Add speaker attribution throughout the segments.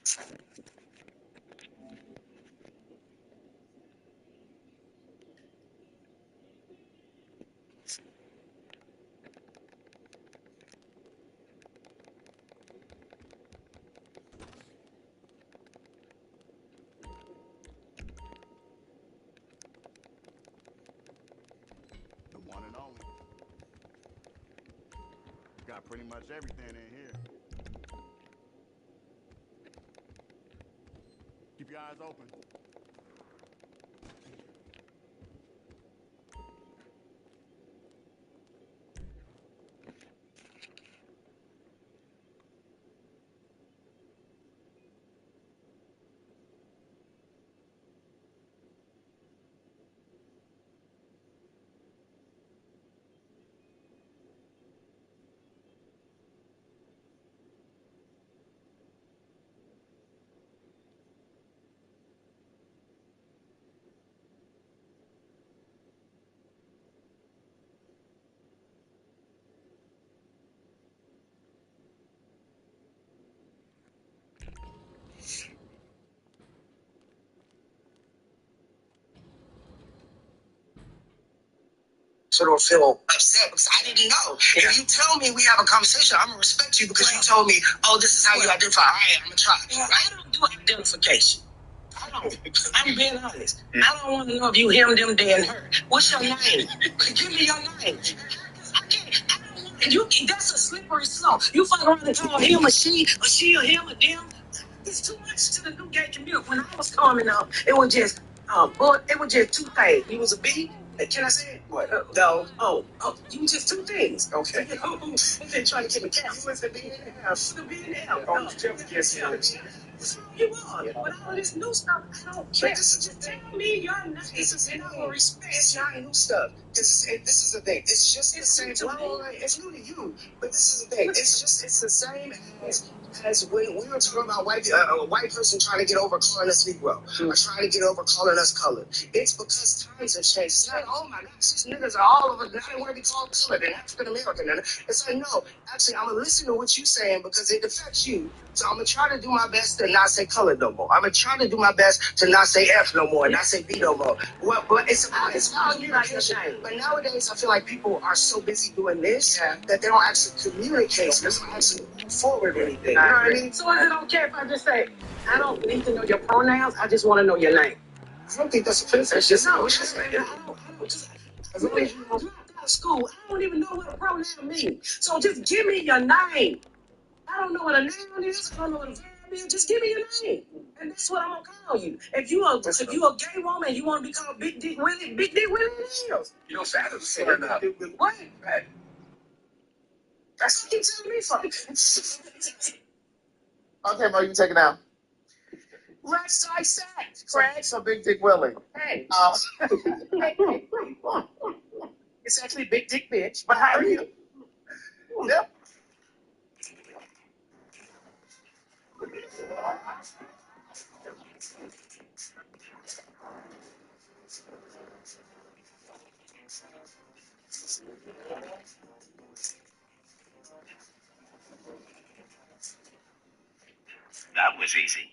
Speaker 1: The one and only. Got pretty much everything in here. Keep your eyes open.
Speaker 2: So don't feel upset because I didn't know. If you tell me we have a conversation, I'm gonna respect you because you told me, oh, this is how you identify. All right, I'm gonna try. I don't do identification. I don't. I'm being honest. I don't want to know if you him, them, they, and her. What's your name? Give me your name. I can't. I don't want you. That's a slippery slope. You fuck around and call him a she or him or them. It's too much to the new gay community. When I was coming up, it was just, but it was just two things. You was a B. Can I say it? What? No. You was just two things. Okay. They've been trying to keep me count. You was the B and the F. The B and the F. Oh, yes. You are. With all this new stuff, I don't care. Just tell me your name. This is no respect. It's not new stuff. This is the thing. It's just the same. Well, it's new to you, but this is the thing. It's the same as when we were talking about a white person trying to get over calling us Negro, or trying to get over calling us colored. It's because times have changed. It's not, oh my gosh, these niggas are all over. Now they want to be called colored and African American. And it's like, no, actually, I'm going to listen to what you're saying because it affects you. So I'm going to try to do my best to not say colored no more. I'm going to try to do my best to not say F no more, and not say B no more. Well, but it's about communication. But nowadays, I feel like people are so busy doing this that they don't actually communicate. So they don't actually move forward anything. You know what I mean? So is it okay if I just say, I don't need to know your pronouns, I just want to know your name? I don't think that's offensive. It's just no, it's just I don't just as long as you dropped out of school, I don't even know what a pronoun means. So just give me your name. I don't know what a noun is. I don't know what a verb is. Just give me your name, and that's what I'm gonna call you. If you a gay woman, and you want to be called Big Dick Willie. Big Dick Willie is. You know, fat is saying that. What? That's what you telling me for. Okay, bro, you can take it down. Right side sack, Craig. So Big Dick Willie. Hey. It's actually Big Dick Bitch. But how are you? Yep.
Speaker 3: That was easy.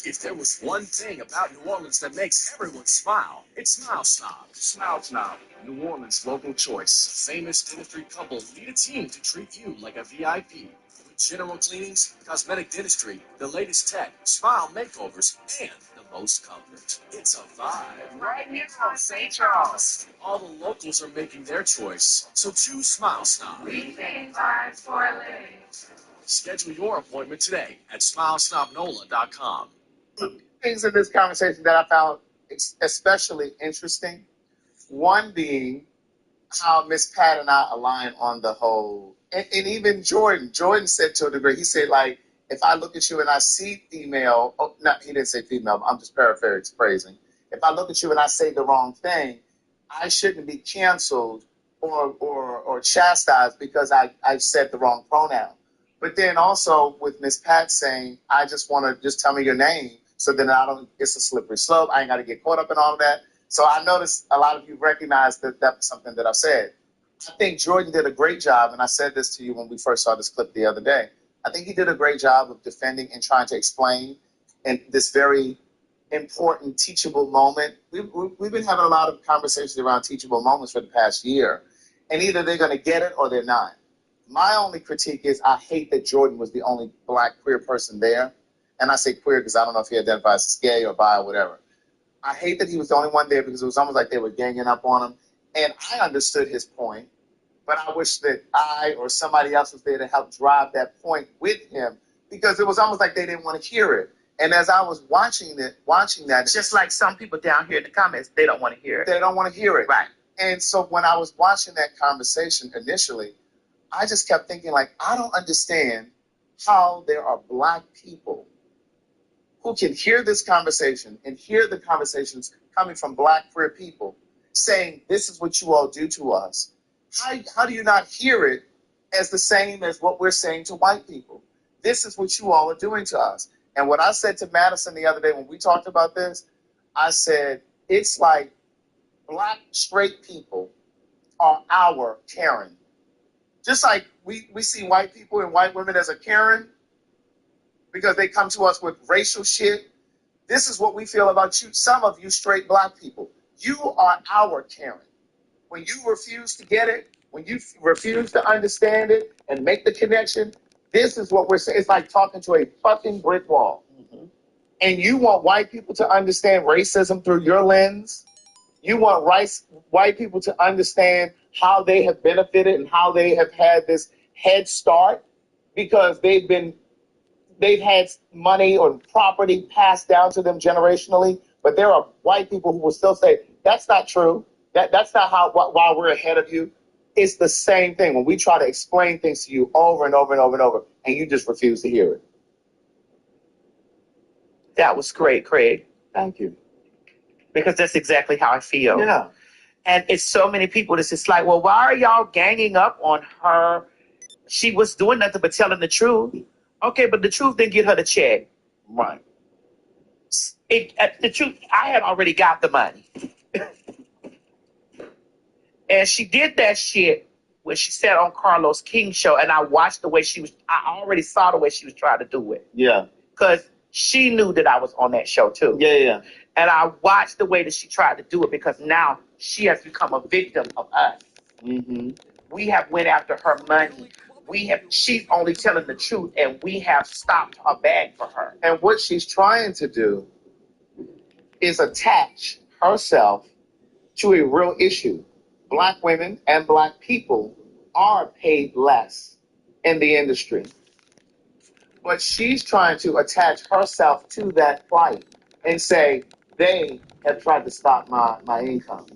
Speaker 3: If there was one thing about New Orleans that makes everyone smile, it's Smile Snob. Smile Snob, New Orleans' local choice. A famous dentistry couple need a team to treat you like a VIP. With general cleanings, cosmetic dentistry, the latest tech, smile makeovers, and the most comfort. It's a vibe. Right here on St. Charles. All the locals are making their choice, so choose Smile Snob. We think vibes for a living. Schedule your appointment today at smilesnobnola.com.
Speaker 4: Things in this conversation that I found especially interesting. One being how Miss Pat and I align on the whole, and even Jordan. Jordan said to a degree, he said, like, if I look at you and I see female, oh, no, he didn't say female, I'm just paraphrasing. If I look at you and I say the wrong thing, I shouldn't be canceled or chastised because I said the wrong pronoun. But then also with Miss Pat saying, I just want to just tell me your name so then it's a slippery slope. I ain't got to get caught up in all of that. So I noticed a lot of you recognize that was something that I said. I think Jordan did a great job, and I said this to you when we first saw this clip the other day. I think he did a great job of defending and trying to explain in this very important teachable moment. We've been having a lot of conversations around teachable moments for the past year, and either they're going to get it or they're not. My only critique is I hate that Jordan was the only black queer person there. And I say queer because I don't know if he identifies as gay or bi or whatever. I hate that he was the only one there because it was almost like they were ganging up on him. And I understood his point, but I wish that I or somebody else was there to help drive that point with him because it was almost like they didn't want to hear it. And as I was watching that,
Speaker 2: Just like some people down here in the comments, they don't want to hear it.
Speaker 4: they don't want to hear it.
Speaker 2: Right.
Speaker 4: And so when I was watching that conversation initially, I just kept thinking, like, I don't understand how there are black people who can hear this conversation and hear the conversations coming from black queer people saying, this is what you all do to us. How do you not hear it as the same as what we're saying to white people? This is what you all are doing to us. And what I said to Madison the other day when we talked about this, I said, it's like black straight people are our Karen. Just like we see white people and white women as a Karen because they come to us with racial shit. This is what we feel about you, some of you straight black people. You are our Karen. When you refuse to get it, when you refuse to understand it and make the connection, this is what we're saying. It's like talking to a fucking brick wall. Mm-hmm. And you want white people to understand racism through your lens. You want white people to understand how they have benefited and how they have had this head start because they've had money or property passed down to them generationally. But there are white people who will still say, that's not true. That's not why we're ahead of you. It's the same thing when we try to explain things to you over and over and over and over, and you just refuse to hear it.
Speaker 2: That was great, Craig.
Speaker 4: Thank you.
Speaker 2: Because that's exactly how I feel.
Speaker 4: Yeah.
Speaker 2: And it's so many people that's just like, well, why are y'all ganging up on her? She was doing nothing but telling the truth. Okay, but the truth didn't get her the check.
Speaker 4: Right.
Speaker 2: The truth, I had already got the money. And she did that shit when she sat on Carlos King's show, and I watched the way I already saw the way she was trying to do it.
Speaker 4: Yeah.
Speaker 2: Because she knew that I was on that show too.
Speaker 4: Yeah.
Speaker 2: And I watched the way that she tried to do it because now she has become a victim of us.
Speaker 4: Mm-hmm.
Speaker 2: We have went after her money. She's only telling the truth, and we have stopped her bag for her.
Speaker 4: And what she's trying to do is attach herself to a real issue. Black women and black people are paid less in the industry. But she's trying to attach herself to that plight and say, they have tried to stop my income.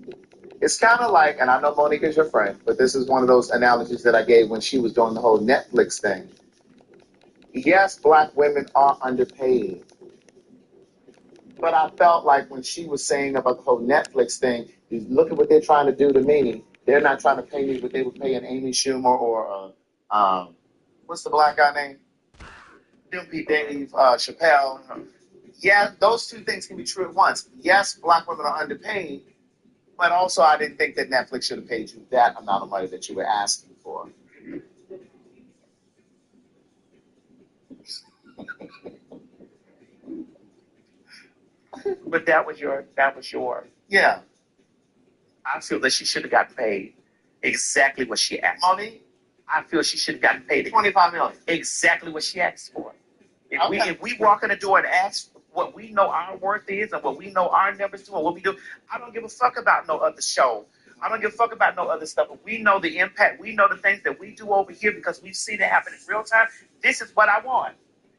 Speaker 4: It's kind of like, and I know Monique is your friend, but this is one of those analogies that I gave when she was doing the whole Netflix thing. Yes, black women are underpaid. But I felt like when she was saying about the whole Netflix thing, look at what they're trying to do to me. They're not trying to pay me what they were paying Amy Schumer or, what's the black guy name? Dave Chappelle. Yeah, those two things can be true at once. Yes, black women are underpaid, but also I didn't think that Netflix should have paid you that amount of money that you were asking for.
Speaker 2: But that was your.
Speaker 4: Yeah.
Speaker 2: I feel that she should have gotten paid exactly what she asked.
Speaker 4: Money?
Speaker 2: I feel she should have gotten paid
Speaker 4: $25 million.
Speaker 2: Exactly what she asked for. If we walk in the door and ask what we know our worth is and what we know our numbers do and what we do, I don't give a fuck about no other show. I don't give a fuck about no other stuff. But we know the impact. We know the things that we do over here because we've seen it happen in real time. This is what I want.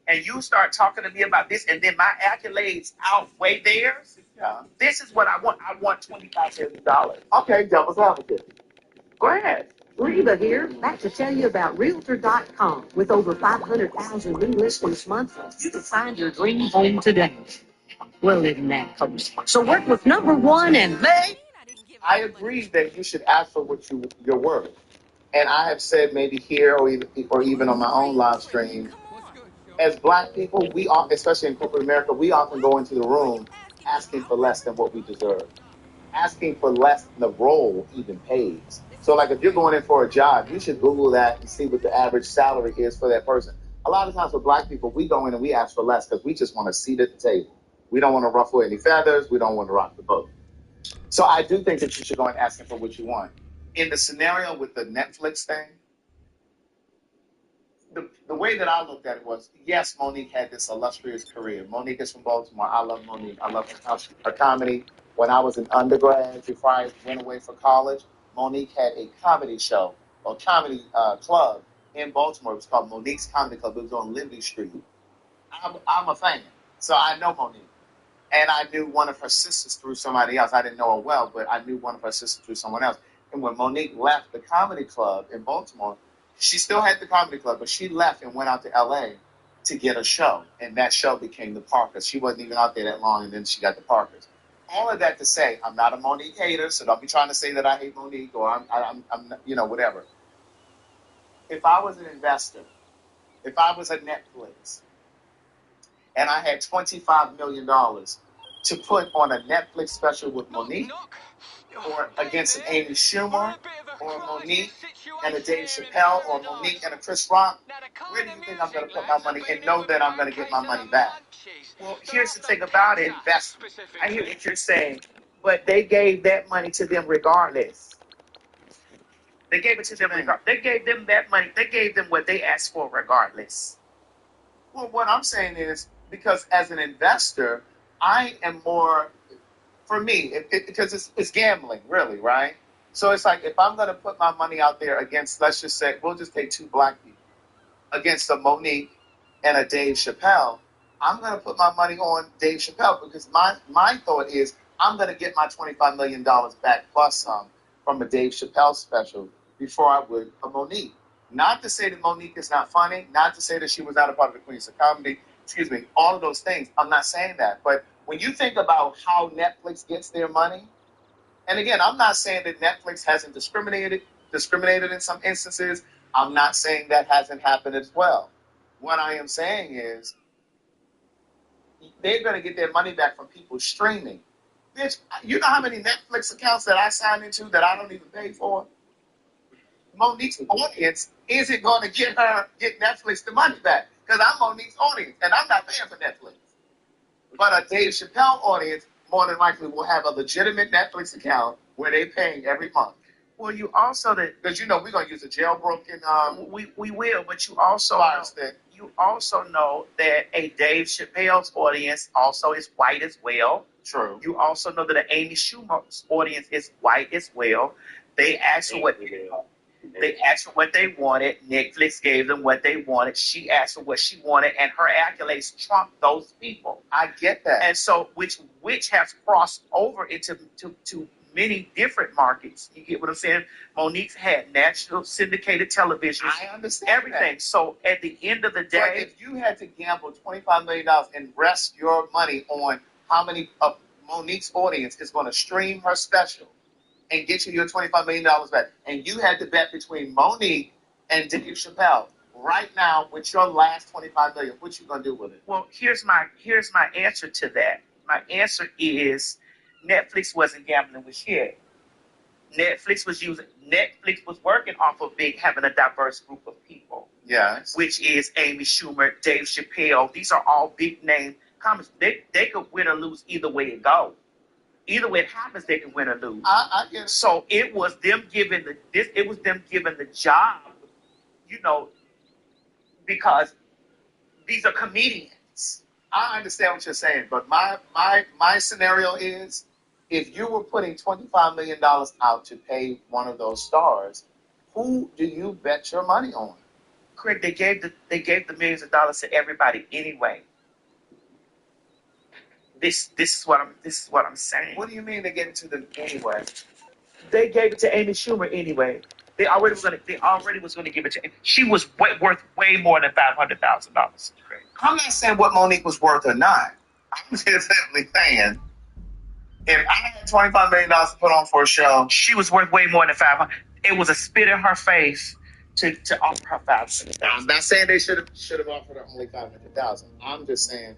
Speaker 2: And you start talking to me about this, and then my accolades outweigh theirs.
Speaker 4: Yeah.
Speaker 2: This is what I want. I want $25 million.
Speaker 4: Okay, devil's advocate.
Speaker 2: Go ahead.
Speaker 5: Reba here, back to tell you about Realtor.com. With over 500,000 new listings monthly, you can find your dream home today. Well, isn't that close? So work with number one and make.
Speaker 4: I agree that you should ask for what you're worth. And I have said maybe here or even on my own live stream, as black people, we are, especially in corporate America, we often go into the room asking for less than what we deserve. Asking for less than the role even pays. So like if you're going in for a job, you should Google that and see what the average salary is for that person. a lot of times with black people, we go in and we ask for less because we just want a seat at the table. We don't want to ruffle any feathers. We don't want to rock the boat. So I do think that you should go and ask for what you want. In the scenario with the Netflix thing, the way that I looked at it was, yes, Monique had this illustrious career. Monique is from Baltimore. I love Monique. I love her comedy. When I was an undergrad, before I went away for college, Monique had a comedy show or comedy club in Baltimore. It was called Monique's Comedy Club. It was on Liberty Street. I'm a fan, so I know Monique. And I knew one of her sisters through somebody else. I didn't know her well, but I knew one of her sisters through someone else. And when Monique left the comedy club in Baltimore, she still had the comedy club, but she left and went out to LA to get a show. And that show became the Parkers. She wasn't even out there that long, and then she got the Parkers. All of that to say, I'm not a Monique hater, so don't be trying to say that I hate Monique or I'm whatever. If I was an investor, if I was a Netflix, and I had $25 million to put on a Netflix special with Monique, or against an Amy Schumer, or Monique and a Dave Chappelle, or Monique and a Chris Rock, where do you think I'm going to put my money and know that I'm going to get my money back?
Speaker 5: Well, here's the thing about it. I hear what you're saying, but they gave that money to them regardless. They gave it to them regardless. They gave them that money. They gave them what they asked for regardless.
Speaker 4: Well, what I'm saying is, because as an investor, I am more, for me, because it's gambling, really, right? So it's like, if I'm going to put my money out there against, let's just say, we'll just take two black people, against a Monique and a Dave Chappelle, I'm going to put my money on Dave Chappelle because my thought is I'm going to get my $25 million back plus some from a Dave Chappelle special before I would a Monique. Not to say that Monique is not funny, not to say that she was not a part of the Queens of Comedy, all of those things. I'm not saying that. But when you think about how Netflix gets their money, and again, I'm not saying that Netflix hasn't discriminated in some instances. I'm not saying that hasn't happened as well. What I am saying is they're going to get their money back from people streaming. Bitch, you know how many Netflix accounts that I signed into that I don't even pay for? Monique's audience isn't going to get Netflix the money back because I'm Monique's audience and I'm not paying for Netflix. But a Dave Chappelle audience more than likely will have a legitimate Netflix account where they're paying every month.
Speaker 5: Well, you also
Speaker 4: because we're gonna use a jailbroken.
Speaker 5: We will, but you also know that a Dave Chappelle's audience also is white as well.
Speaker 4: True.
Speaker 5: You also know that an Amy Schumer's audience is white as well. They asked for what they wanted. Netflix gave them what they wanted. She asked for what she wanted, and her accolades trumped those people.
Speaker 4: I get that.
Speaker 5: And so, which has crossed over into to many different markets. You get what I'm saying? Monique's had national syndicated television.
Speaker 4: I understand
Speaker 5: everything.
Speaker 4: That.
Speaker 5: So at the end of the day,
Speaker 4: but if you had to gamble $25 million and rest your money on how many of Monique's audience is going to stream her special and get you your $25 million back, and you had to bet between Monique and Dave Chappelle right now with your last $25 million, what you gonna do with it?
Speaker 5: Well, here's my answer to that. My answer is Netflix wasn't gambling with shit. Netflix was working off of having a diverse group of people.
Speaker 4: Yes.
Speaker 5: Which is Amy Schumer, Dave Chappelle. These are all big name comics. They could win or lose either way it goes. Either way it happens, they can win or lose.
Speaker 4: I get it.
Speaker 5: So it was them giving the job, because these are comedians.
Speaker 4: I understand what you're saying, but my scenario is, if you were putting $25 million out to pay one of those stars, who do you bet your money on?
Speaker 5: Craig, they gave the millions of dollars to everybody anyway. This is what I'm saying.
Speaker 4: What do you mean they gave it to them anyway?
Speaker 5: They gave it to Amy Schumer anyway. They already was going to give it to. She was worth way more than $500,000.
Speaker 4: I'm not saying what Monique was worth or not. I'm just simply saying, if I had $25 million to put on for a show,
Speaker 5: she was worth way more than $500,000. It was a spit in her face to offer her $500,000.
Speaker 4: I'm not saying they should have offered her only $500,000. I'm just saying,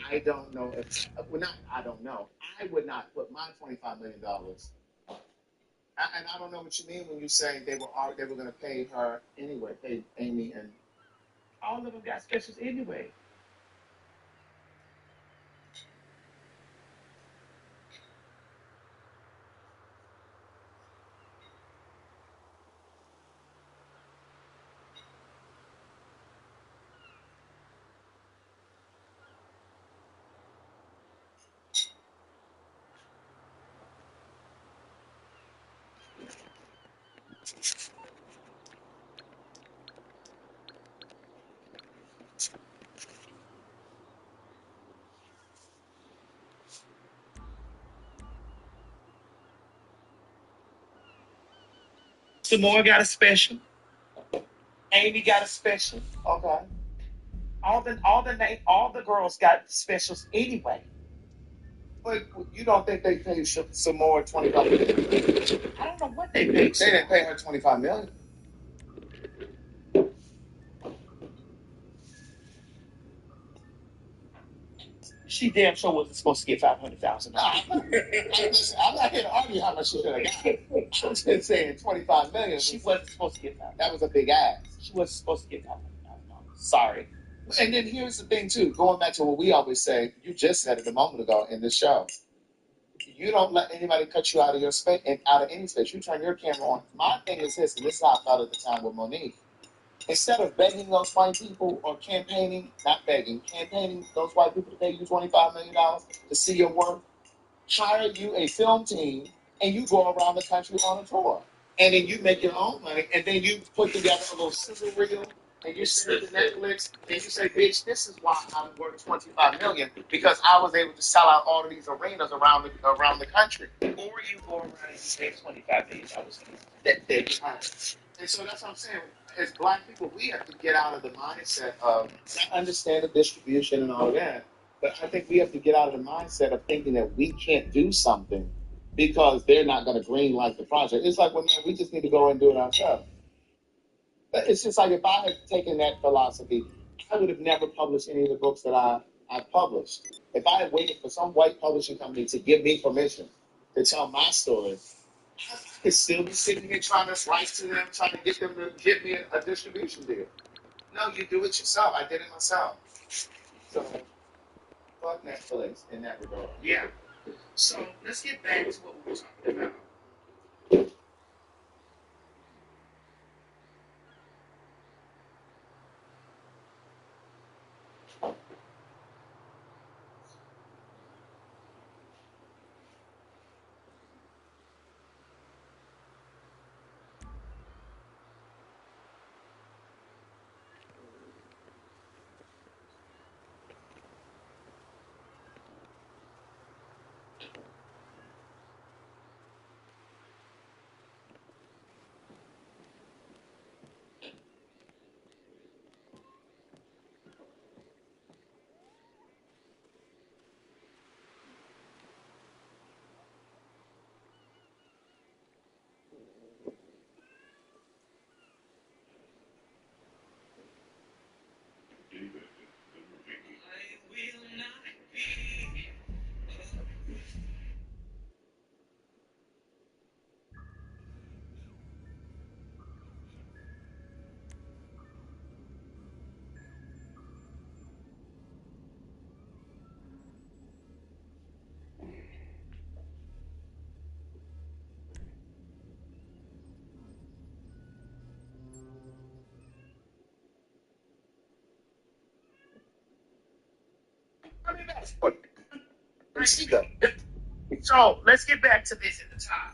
Speaker 4: I don't know if. Well, not I don't know. I would not put my $25 million. And I don't know what you mean when you say they were going to pay her anyway, pay Amy and All of them got specials anyway. Samoa got a special. Amy got a special. Okay. All the girls got specials anyway. But you don't think they paid Samoa $25 million? I don't know what they paid. They didn't pay her $25 million. She damn sure wasn't supposed to get $500,000. Listen, I'm not here to argue how much she should have got. I'm just saying $25 million. She wasn't supposed to get that. That was a big ass. She wasn't supposed to get $500,000. Sorry. And then here's the thing too. Going back to what we always say, you just said it a moment ago in this show. You don't let anybody cut you out of your space and out of any space. You turn your camera on. My thing is this, and this is how I felt at the time with Monique. Instead of begging those white people or campaigning, not begging, campaigning those white people to pay you $25 million to see your work, hire you a film team and you go around the country on a tour. And then you make your own money and then you put together a little sizzle reel and you send it to Netflix and you say, bitch, this is why I'm worth $25 million because I was able to sell out all of these arenas around the country. Or you go around and you pay $25 million. And so that's what I'm saying. As black people, we have to get out of the mindset of, I understand the distribution and all that, but I think we have to get out of the mindset of thinking that we can't do something because they're not going to green light the project. It's like, well, man, we just need to go and do it ourselves. But it's just like if I had taken that philosophy, I would have never published any of the books that I published. If I had waited for some white publishing company to give me permission to tell my story, I could still be sitting here trying to write to them, trying to get them to give me a distribution deal. No, you do it yourself. I did it myself. So, fuck Netflix in that regard. Yeah. So, let's get back to what we were talking about. I mean, that's what. Where'd she go? So let's get back to this at the top.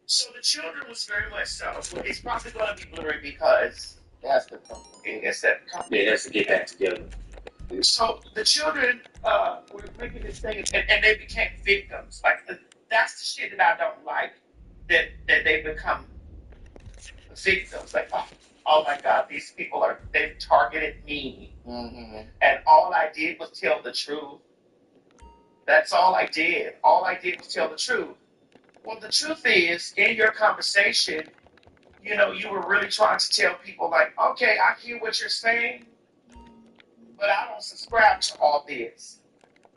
Speaker 4: So the children was very much so. It's probably going to be blurry because that's the it's that company. It has to get back together. So the children were making this thing, and they became victims. Like that's the shit that I don't like. That they become victims. Like, oh my God, these people they've targeted me, and all I did was tell the truth. That's all I did. All I did was tell the truth. Well, the truth is, in your conversation, you know, you were really trying to tell people, like, okay, I hear what you're saying, but I don't subscribe to all this.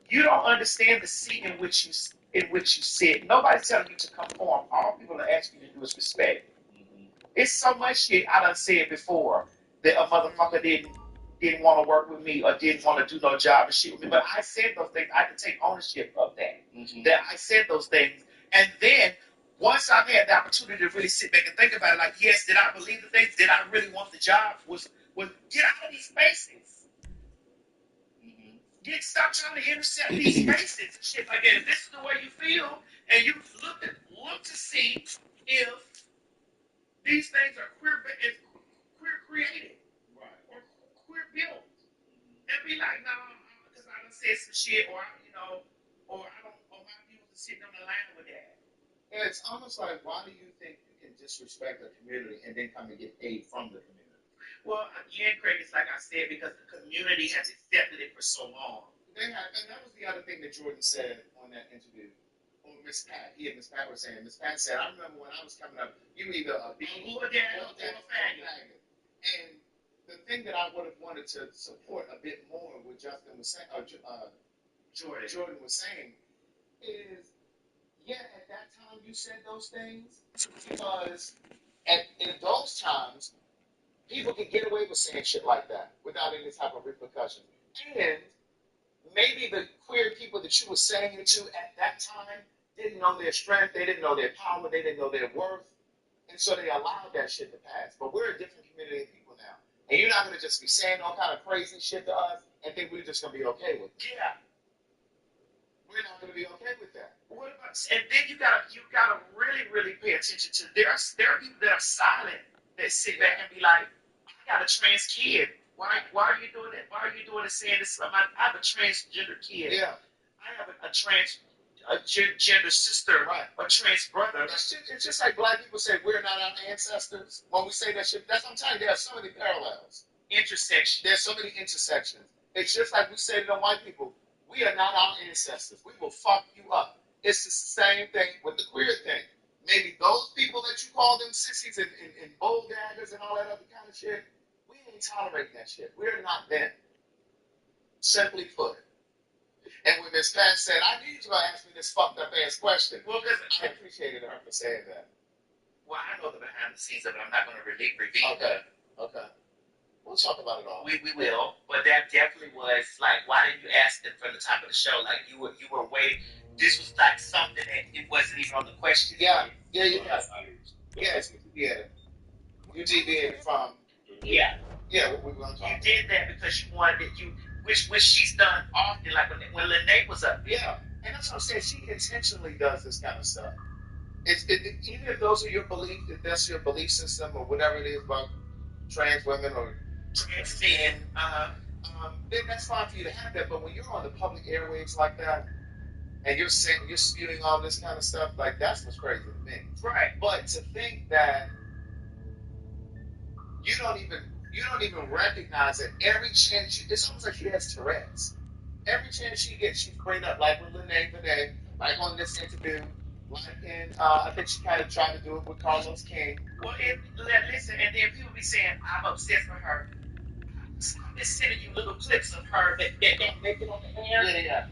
Speaker 4: You don't understand the seat in which you sit. Nobody's telling you to conform. All people are asking you to do is respect. It's so much shit I done said before that a motherfucker didn't didn't want to work with me or didn't want to do no job and shit with me. But I said those things. I had to take ownership of that. That I said those things. And then once I've had the opportunity to really sit back and think about it, like, yes, did I believe the things? Did I really want the job? Was get out of these spaces. Stop trying to intercept these spaces and shit like that. If this is the way you feel, and you look to see if these things are queer created, right, or queer built, and be like, no, because I done said some shit, or or my views are sitting on the line with that. Yeah, it's almost like, why do you think you can disrespect a community and then come and get paid from the community? Well, again, Craig, it's like I said, because the community has accepted it for so long. And that was the other thing that Jordan said on that interview. Or Miss Pat, he and Miss Pat were saying. Miss Pat said, I remember when I was coming up, you either a bean or a faggot. And the thing that I would have wanted to support a bit more with Justin was saying, Jordan was saying, is, yeah, at that time you said those things because in those times, people can get away with saying shit like that without any type of repercussion. And maybe the queer people that you were saying it to at that time didn't know their strength, they didn't know their power, they didn't know their worth, and so they allowed that shit to pass. But we're a different community of people now. And you're not going to just be saying all kind of crazy shit to us and think we're just going to be okay with it. Yeah. We're not going to be okay with that. What about, and then you gotta really, really pay attention to, there are people that are silent that sit back and be like, I got a trans kid. Why are you doing that? Why are you doing it saying this? I have a transgender kid. Yeah. I have a transgender sister, right, a trans brother. It's just like black people say we're not our ancestors. When we say that shit, that's what I'm telling you. There are so many parallels. Intersections. There's so many intersections. It's just like we say to the white people, we are not our ancestors. We will fuck you up. It's the same thing with the queer thing. Maybe those people that you call them sissies and bull daggers and all that other kind of shit, we ain't tolerating that shit. We're not them. Simply put. And when Miss Pat said, I knew you were going to ask me this fucked up ass question. Well, because I appreciated her for saying that. Well, I know the behind the scenes of it. I'm not going to reveal. Okay. We'll talk about it all. We will. But that definitely was like, why didn't you ask them from the top of the show? Like you were waiting. This was like something that it wasn't even on the question. Yeah. Yes. You did it from. Yeah. Yeah, what we were going to talk about. You did that because you wanted it. Which she's done often, like when Lene was up. Yeah. And that's what I'm saying. She intentionally does this kind of stuff. Even if those are your beliefs, if that's your belief system or whatever it is about trans women or trans men, then that's fine for you to have that. But when you're on the public airwaves like that, and you're spewing all this kind of stuff, like that's what's crazy to me. Right. But to think that you don't even recognize that every chance it's almost like she has Tourette's. Every chance she gets, she's bringing up, like with Lene Vinay, like on this interview, like in, I think she kind of tried to do it with Carlos King. Well, listen, and then people be saying, I'm obsessed with her. I'm just sending you little clips of her that make it on the air.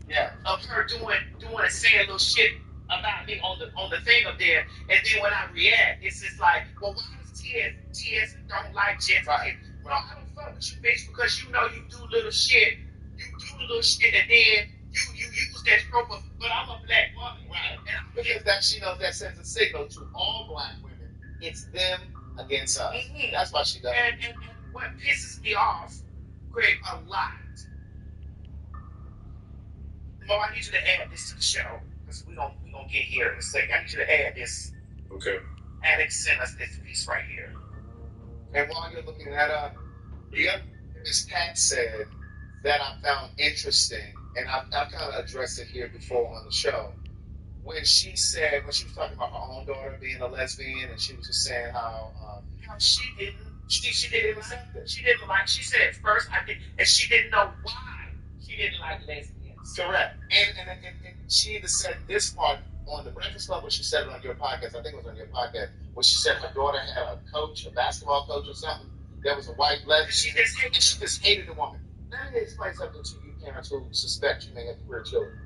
Speaker 4: Yeah. Of her doing and saying little shit about me on the thing up there, and then when I react, it's just like, well, why does TS don't like Jeff? Right. Well, I don't fuck with you, bitch, because you know you do little shit. You do little shit, and then you use that trope of, but I'm a black woman, right? And because that she knows that sends a signal to all black women. It's them against us. Mm-hmm. That's why she does. And what pisses me off, Greg, a lot. Mo, I need you to add this to the show because we gonna get here in a second. I need you to add this. Okay. Alex sent us this piece right here. And while you're looking that up, Miss Pat said that I found interesting, and I've kind of addressed it here before on the show. When she was talking about her own daughter being a lesbian, and she was just saying how she didn't accept it. She said at first I did, and she didn't know why she didn't like lesbians. Correct. And she even said this part on the Breakfast Club, where she said it on your podcast. I think it was on your podcast, where she said her daughter had a basketball coach or something, that was a white lesbian, and she just hated the woman. Let me explain something to you parents who suspect you may have queer children.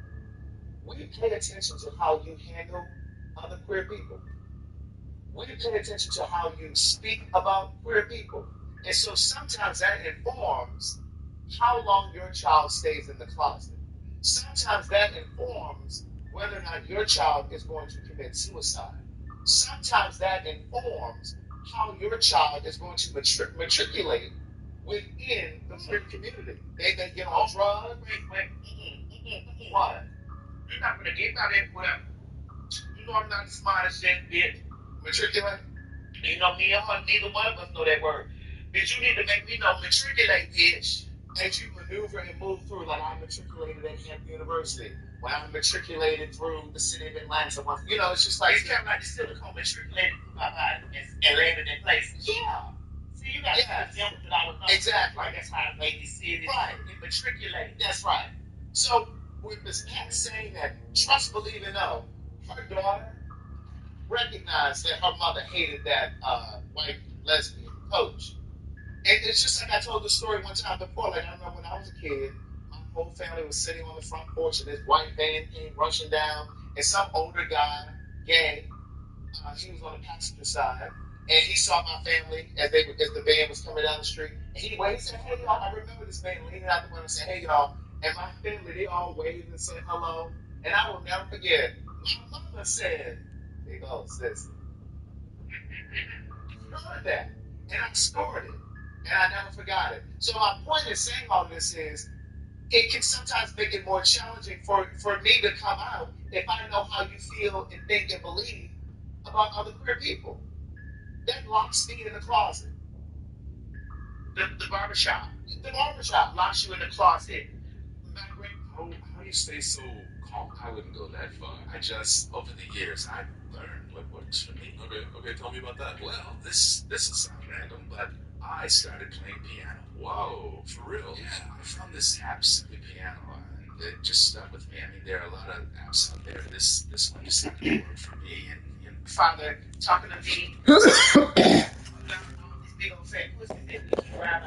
Speaker 4: We pay attention to how you handle other queer people. We pay attention to how you speak about queer people. And so sometimes that informs how long your child stays in the closet. Sometimes that informs whether or not your child is going to commit suicide. Sometimes that informs how your child is going to matriculate within the queer community. They may get on drugs. What? You're not going to get out there. Well, you know I'm not the smartest bitch. Matriculate? You know me and her, neither one of us know that word. Bitch, you need to make me know matriculate, bitch. As you maneuver and move through, like I matriculated at Hampton University, when I matriculated through the city of Atlanta, you know, it's just like, it's kind of like the silicone matriculated through my body and landed in place. Yeah. See, you got to example that I was not. Exactly. Like, that's how I made me see it. Right. It matriculated. That's right. So, with Ms. Cat saying that, trust, believe, and know, her daughter recognized that her mother hated that white lesbian coach. And it's just like I told the story one time before. Like, I remember when I was a kid, my whole family was sitting on the front porch, and this white van came rushing down, and some older guy, gay, he was on the passenger side, and he saw my family as the van was coming down the street. And he waved and said, "Hey, y'all." I remember this man leaning out the window and saying, "Hey, y'all." And my family, they all waved and said hello. And I will never forget, my mother said, "Big old sis." Heard that. And I stored it. And I never forgot it. So my point in saying all this is, it can sometimes make it more challenging for me to come out if I know how you feel and think and believe about other queer people. That locks me in the closet. The barbershop. The barbershop locks you in the closet.
Speaker 3: How you stay so calm? I wouldn't go that far. I just, over the years, I've learned what works for me. Okay, tell me about that. Well, this will sound random, but I started playing piano. Whoa, for real? Yeah, I found this app, Semi Piano, and it just stuck with me. I mean, there are a lot of apps out there. This one decided to work for me, and
Speaker 2: Father talking to me about all these big old fat pussies that we grab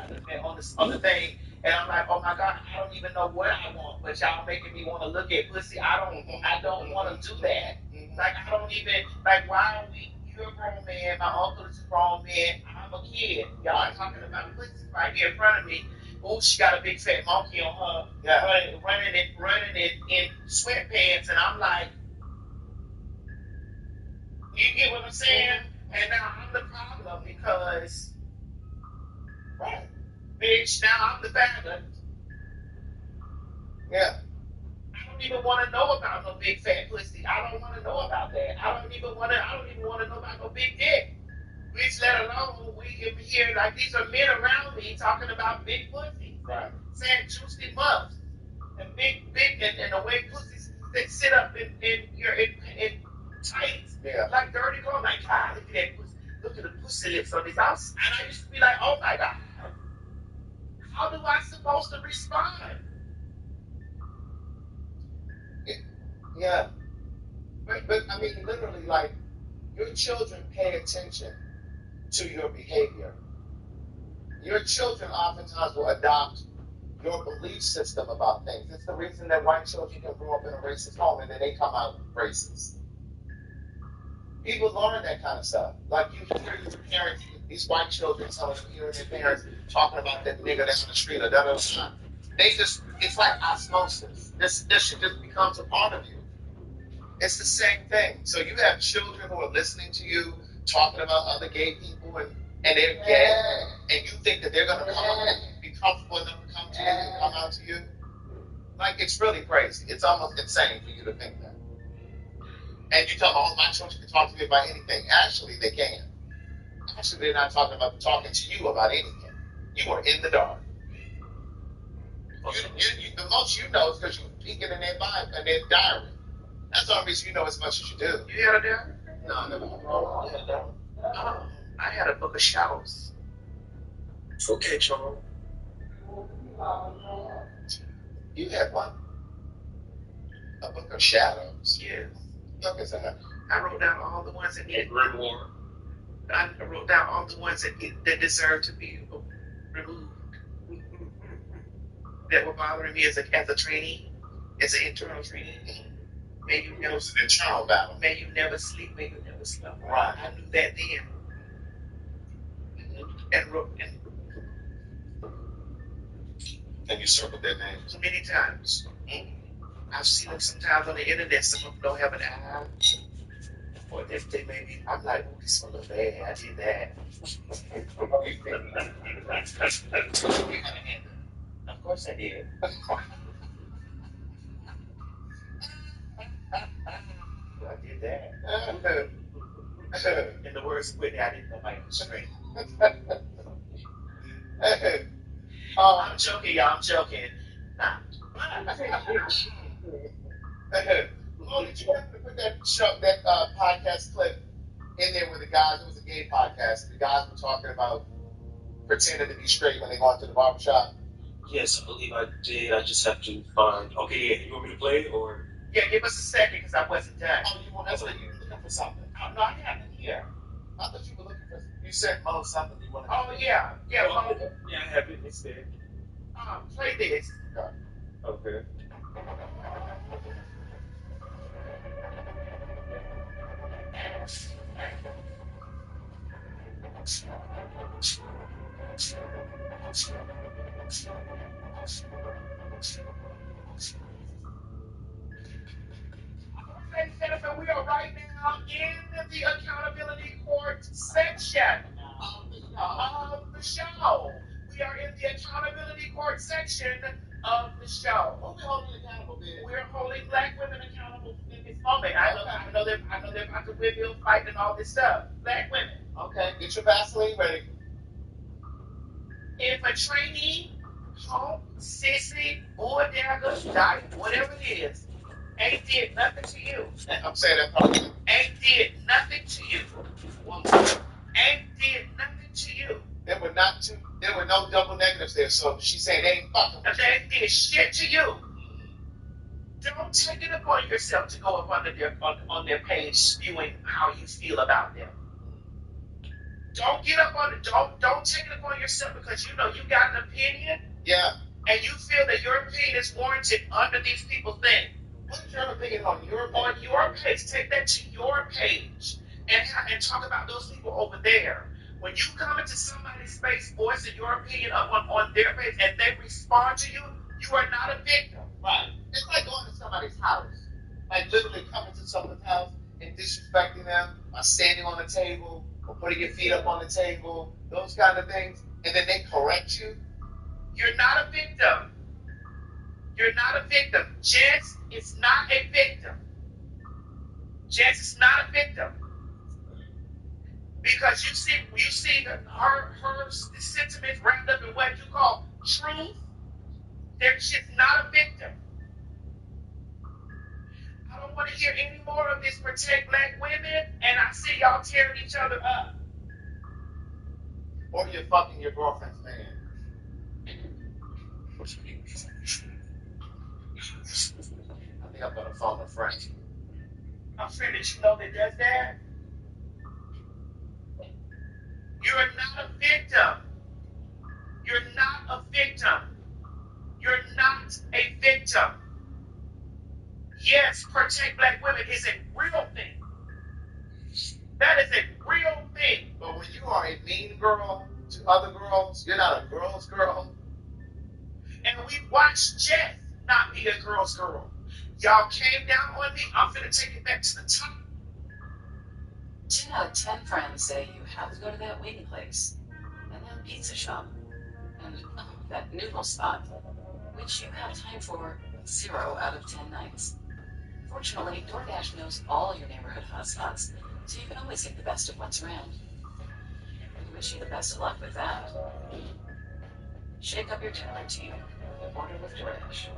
Speaker 2: on the thing. And I'm like, oh my God, I don't even know what I want, but y'all making me want to look at pussy. I don't want to do that. Like, I don't even, like, why are we, you're a grown man, my uncle is a grown man, I'm a kid. Y'all are talking about pussy right here in front of me. Oh, she got a big fat monkey on her, running it in sweatpants. And I'm like, you get what I'm saying? And now I'm the problem because, right, bitch, now I'm the faggot. Yeah. I don't even want to know about no big fat pussy. I don't want to know about that. I don't even want to know about no big dick. Bitch, let alone we here, like, these are men around me talking about big pussy. Right. Saying juicy muffs. And big, and the way pussies, they sit up in tights. Yeah. Like dirty clothes. Like, God, look at that pussy. Look at the pussy lips on this house. And I used to be like, oh my God. How do I supposed to respond? Yeah. But I mean, literally, like, your children pay attention to your behavior. Your children oftentimes will adopt your belief system about things. It's the reason that white children can grow up in a racist home and then they come out racist. People learn that kind of stuff. Like, you hear your parents, these white children, some of them hearing their parents talking about that nigga down the street or da-da-da. They just, it's like osmosis. This shit just becomes a part of you. It's the same thing. So you have children who are listening to you talking about other gay people and they're gay, and you think that they're going to be comfortable enough to come to you and come out to you. Like, it's really crazy. It's almost insane for you to think that. And you tell them, oh, my children can talk to me about anything. Actually, they can. Actually, they're not talking to you about anything. You are in the dark. The most you know is because you're peeking in their Bible and their diary. That's the only reason you know as much as you do. You had a diary? No, I never had a diary. I had a book of shadows. Okay, Charles. You had one? A book of shadows? Yes. Look at that. I wrote down all the ones that needed grimoire. I wrote down all the ones that deserved to be removed. That were bothering me as a trainee, as an internal trainee. May you never sleep. Internal battle. May you never sleep. May you never sleep. Right. I knew that then. And
Speaker 4: And you circled their names.
Speaker 2: Many times. I've seen them sometimes on the internet. Some of them don't have an eye. Or if they may be, I'm like, oh, this one look bad. I did that. Of course I did. I did that. In the words of Whitney, I didn't know my straight. I'm joking, y'all. I'm joking. Nah. Oh, did you happen to put that podcast clip in there with the guys? It was a gay podcast. The guys were talking about pretending to be straight when they go into the barbershop.
Speaker 6: Yes, I believe I did. I just have to find. Okay, yeah. You want me to play it or?
Speaker 2: Yeah, give us a second because I wasn't done.
Speaker 4: Oh, you want us to? You were looking for something?
Speaker 2: Oh, no, I have it here.
Speaker 4: I thought you were looking for. You said Mo something. You wanted.
Speaker 2: Oh yeah, yeah. Mo.
Speaker 6: Yeah, I have it. It's there.
Speaker 2: Play this.
Speaker 6: Okay.
Speaker 2: Ladies and gentlemen, we are right now in the accountability court section of the show. We are in the accountability court section of the show.
Speaker 4: Who we holding accountable, man?
Speaker 2: We're holding black women accountable in this moment. I know they're about to windmill fight and all this stuff. Black women.
Speaker 4: Okay, get your Vaseline ready.
Speaker 2: If a trainee, home, sissy, bodega, dyke, whatever it is, ain't did nothing to you.
Speaker 4: I'm saying that probably.
Speaker 2: Ain't did nothing to you. Ain't did nothing to you.
Speaker 4: There were no double negatives there, so she's saying they ain't fucking.
Speaker 2: If they ain't did shit to you, don't take it upon yourself to go up on their page spewing how you feel about them. Don't get up on it. Don't take it upon yourself because you know you got an opinion.
Speaker 4: Yeah.
Speaker 2: And you feel that your opinion is warranted under these people's thing.
Speaker 4: What's your opinion on your page?
Speaker 2: On your page, take that to your page and talk about those people over there. When you come into somebody's space, voicing your opinion on their page, and they respond to you, you are not a victim.
Speaker 4: Right. It's like going to somebody's house. Like literally coming to someone's house and disrespecting them by standing on the table or putting your feet up on the table, those kind of things, and then they correct you.
Speaker 2: You're not a victim. You're not a victim. Jess is not a victim. Jess is not a victim. Because you see her sentiments wrapped up in what you call truth. She's not a victim. I don't want to hear any more of this protect black women, and I see y'all tearing each other up.
Speaker 4: Or you're fucking your girlfriend's man. I think I'm gonna phone a friend.
Speaker 2: A friend that you know that does that? You're not a victim. You're not a victim. You're not a victim. Yes, protect black women is a real thing. That is a real thing.
Speaker 4: But when you are a mean girl to other girls, you're not a girl's girl.
Speaker 2: And we watched Jeff not be a girl's girl. Y'all came down on me. I'm finna take it back to the top.
Speaker 7: 10 out of 10 friends say you have to go to that wing place, and that pizza shop, and that noodle spot, which you have time for 0 out of 10 nights. Fortunately, DoorDash knows all your neighborhood hotspots, so you can always get the best of what's around. We wish you the best of luck with that. Shake up your dinner routine. Order with DoorDash.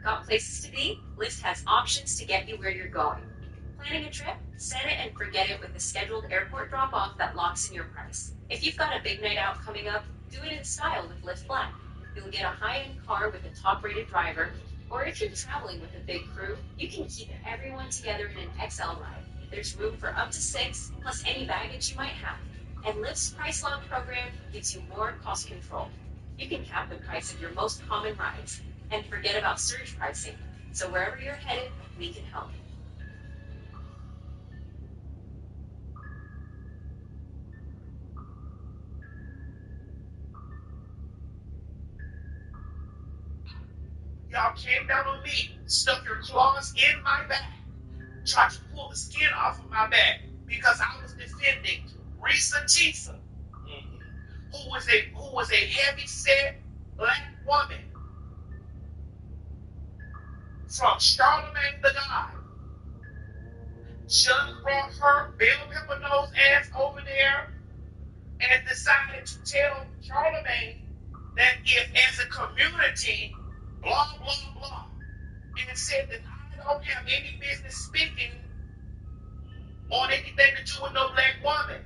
Speaker 5: Got places to be? Lyft has options to get you where you're going. Planning a trip? Set it and forget it with a scheduled airport drop-off that locks in your price. If you've got a big night out coming up, do it in style with Lyft Black. You'll get a high-end car with a top-rated driver, or if you're traveling with a big crew, you can keep everyone together in an XL ride. There's room for up to 6, plus any baggage you might have. And Lyft's Price Lock program gives you more cost control. You can cap the price of your most common rides,
Speaker 7: and forget about surge pricing. So wherever you're headed, we can help.
Speaker 4: Y'all came down on me, stuck your claws in my back, tried to pull the skin off of my back because I was defending Risa Tisa, who was a heavy set black woman from Charlemagne the God. Judge brought her bell pepper nose ass over there and decided to tell Charlemagne that if, as a community, blah, blah, blah, and said that I don't have any business speaking on anything to do with no black woman.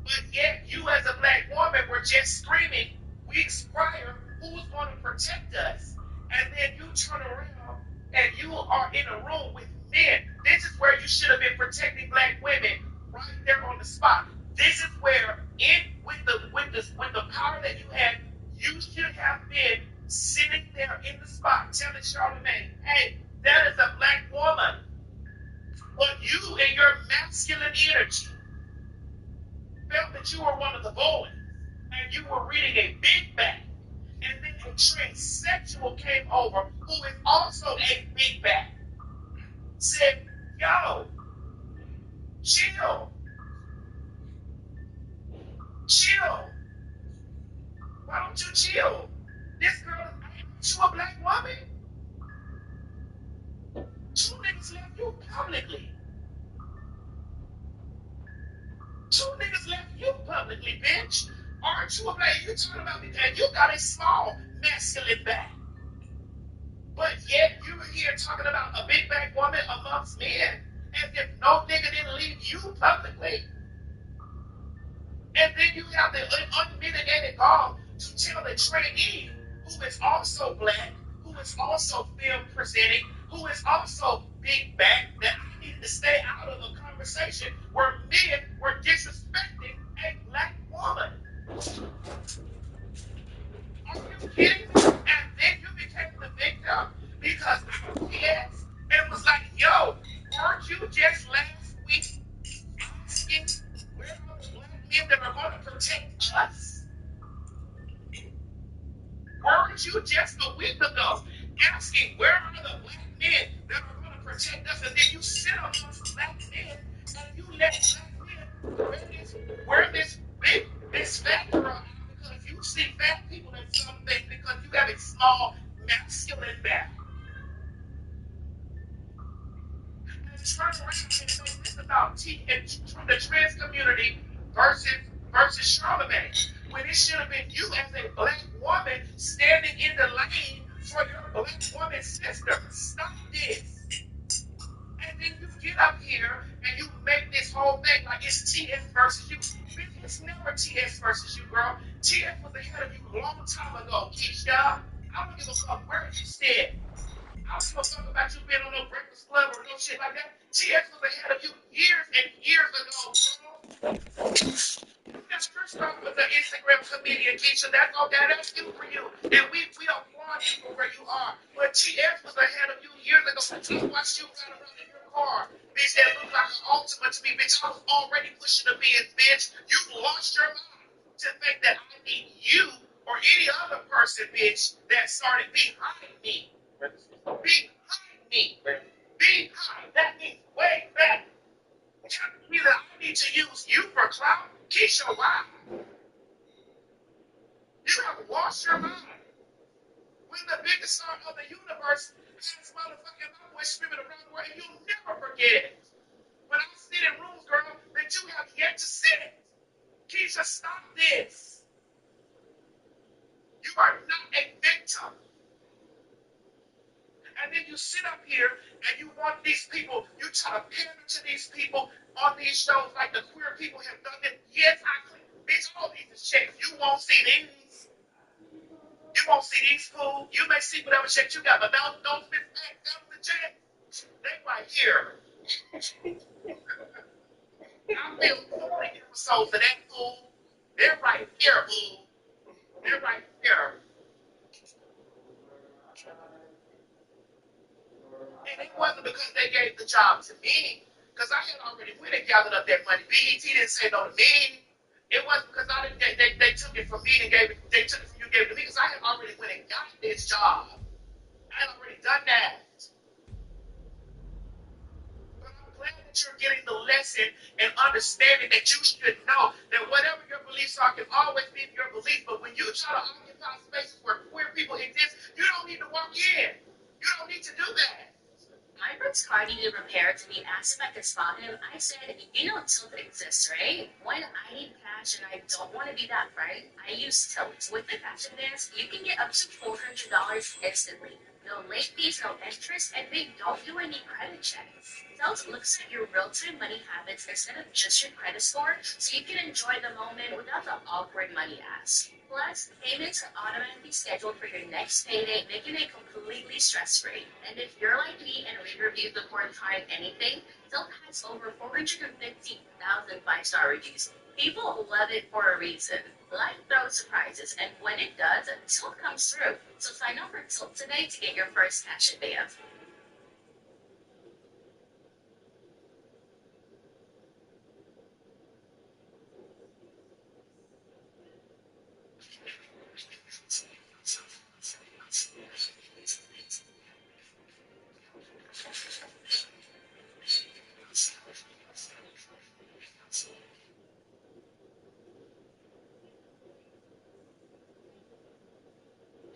Speaker 4: But yet, you as a black woman were just screaming weeks prior, who's going to protect us? And then you turn around and you are in a room with men. This is where you should have been protecting black women right there on the spot. This is where, with the power that you had, you should have been sitting there in the spot telling Charlemagne, hey, that is a black woman. But you and your masculine energy felt that you were one of the boys and you were reading a big bag. And then a transsexual came over who is also a big bag. Said, yo, chill. Chill. Why don't you chill? This girl, ain't you a black woman? Two niggas left you publicly. Two niggas left you publicly, bitch. Aren't you a black? You talking about me? And you got a small masculine back. But yet you were here talking about a big back woman amongst men as if no nigga didn't leave you publicly. And then you have the unmitigated gall to tell the trainee who is also black, who is also film presenting, who is also big back, that I needed to stay out of a conversation where men were disrespecting a black woman. Are you kidding me? And then you became the victim because yes, and was like, yo, weren't you just last week asking where are the black men that are going to protect us? Weren't you just a week ago asking where are the black men that are going to protect us? And then you sit amongst black men and you let black men wear this fat girl out because you see fat people in something because you have a small masculine back. And turn around and make this about the trans community versus Charlemagne. When it should have been you as a black woman standing in the lane for your black woman sister. Stop this. And then you get up here and you make this whole thing like it's TS versus you. It's never TS versus you, girl. TS was ahead of you a long time ago, Keisha. I don't give a fuck where you stand. I don't give a fuck about you being on no Breakfast Club or no shit like that. TS was ahead of you years and years ago, girl. That's your stuff with the Instagram comedian, Keisha. That's you for you. And we applaud you for where you are. But TS was ahead of you years ago. I watched you ride around in your car. Bitch, that looked like an Ultima to me, bitch. I was already pushing the Benz, bitch. You lost your mind to think that I need you or any other person, bitch, that started behind me. Behind me. Behind. That means way back. Either I need to use you for clout, Keisha, why? You have lost your mind. When the biggest star of the universe has motherfucking my boy screaming around the world, and you'll never forget it. When I sit in rooms, girl, that you have yet to sit in. Keisha, stop this. You are not a victim. And then you sit up here and you want these people, you try to pander to these people on these shows like the queer people have done it. Yes, bitch, all these is checks. You won't see these. You won't see these fools. You may see whatever check you got, but those bitch that was the check. They right here. I feel 40 episodes of that fool. They're right here, fool. They're right here. And it wasn't because they gave the job to me, because I had already went and gathered up that money. BET didn't say no to me. It wasn't because I didn't. They took it from me and gave it. They took it from you, and gave it to me, because I had already went and got this job. I had already done that. But I'm glad that you're getting the lesson and understanding that you should know that whatever your beliefs are can always be your belief. But when you try to occupy spaces where queer people exist, you don't need to walk in. You don't need to do that.
Speaker 7: My friend's car needed repaired, and he asked if I could spot him. I said, you know Tilt exists, right? When I need cash and I don't want to be that bright, I use Tilt. With the cash advance, you can get up to $400 instantly. No late fees, no interest, and they don't do any credit checks. Tilt looks at your real-time money habits instead of just your credit score, so you can enjoy the moment without the awkward money ask. Plus, payments are automatically scheduled for your next payday, making it completely stress-free. And if you're like me and re-reviewed before trying anything, Tilt has over 450,000 five-star reviews. People love it for a reason. Life throws surprises, and when it does, Tilt comes through. So sign up for Tilt today to get your first cash advance.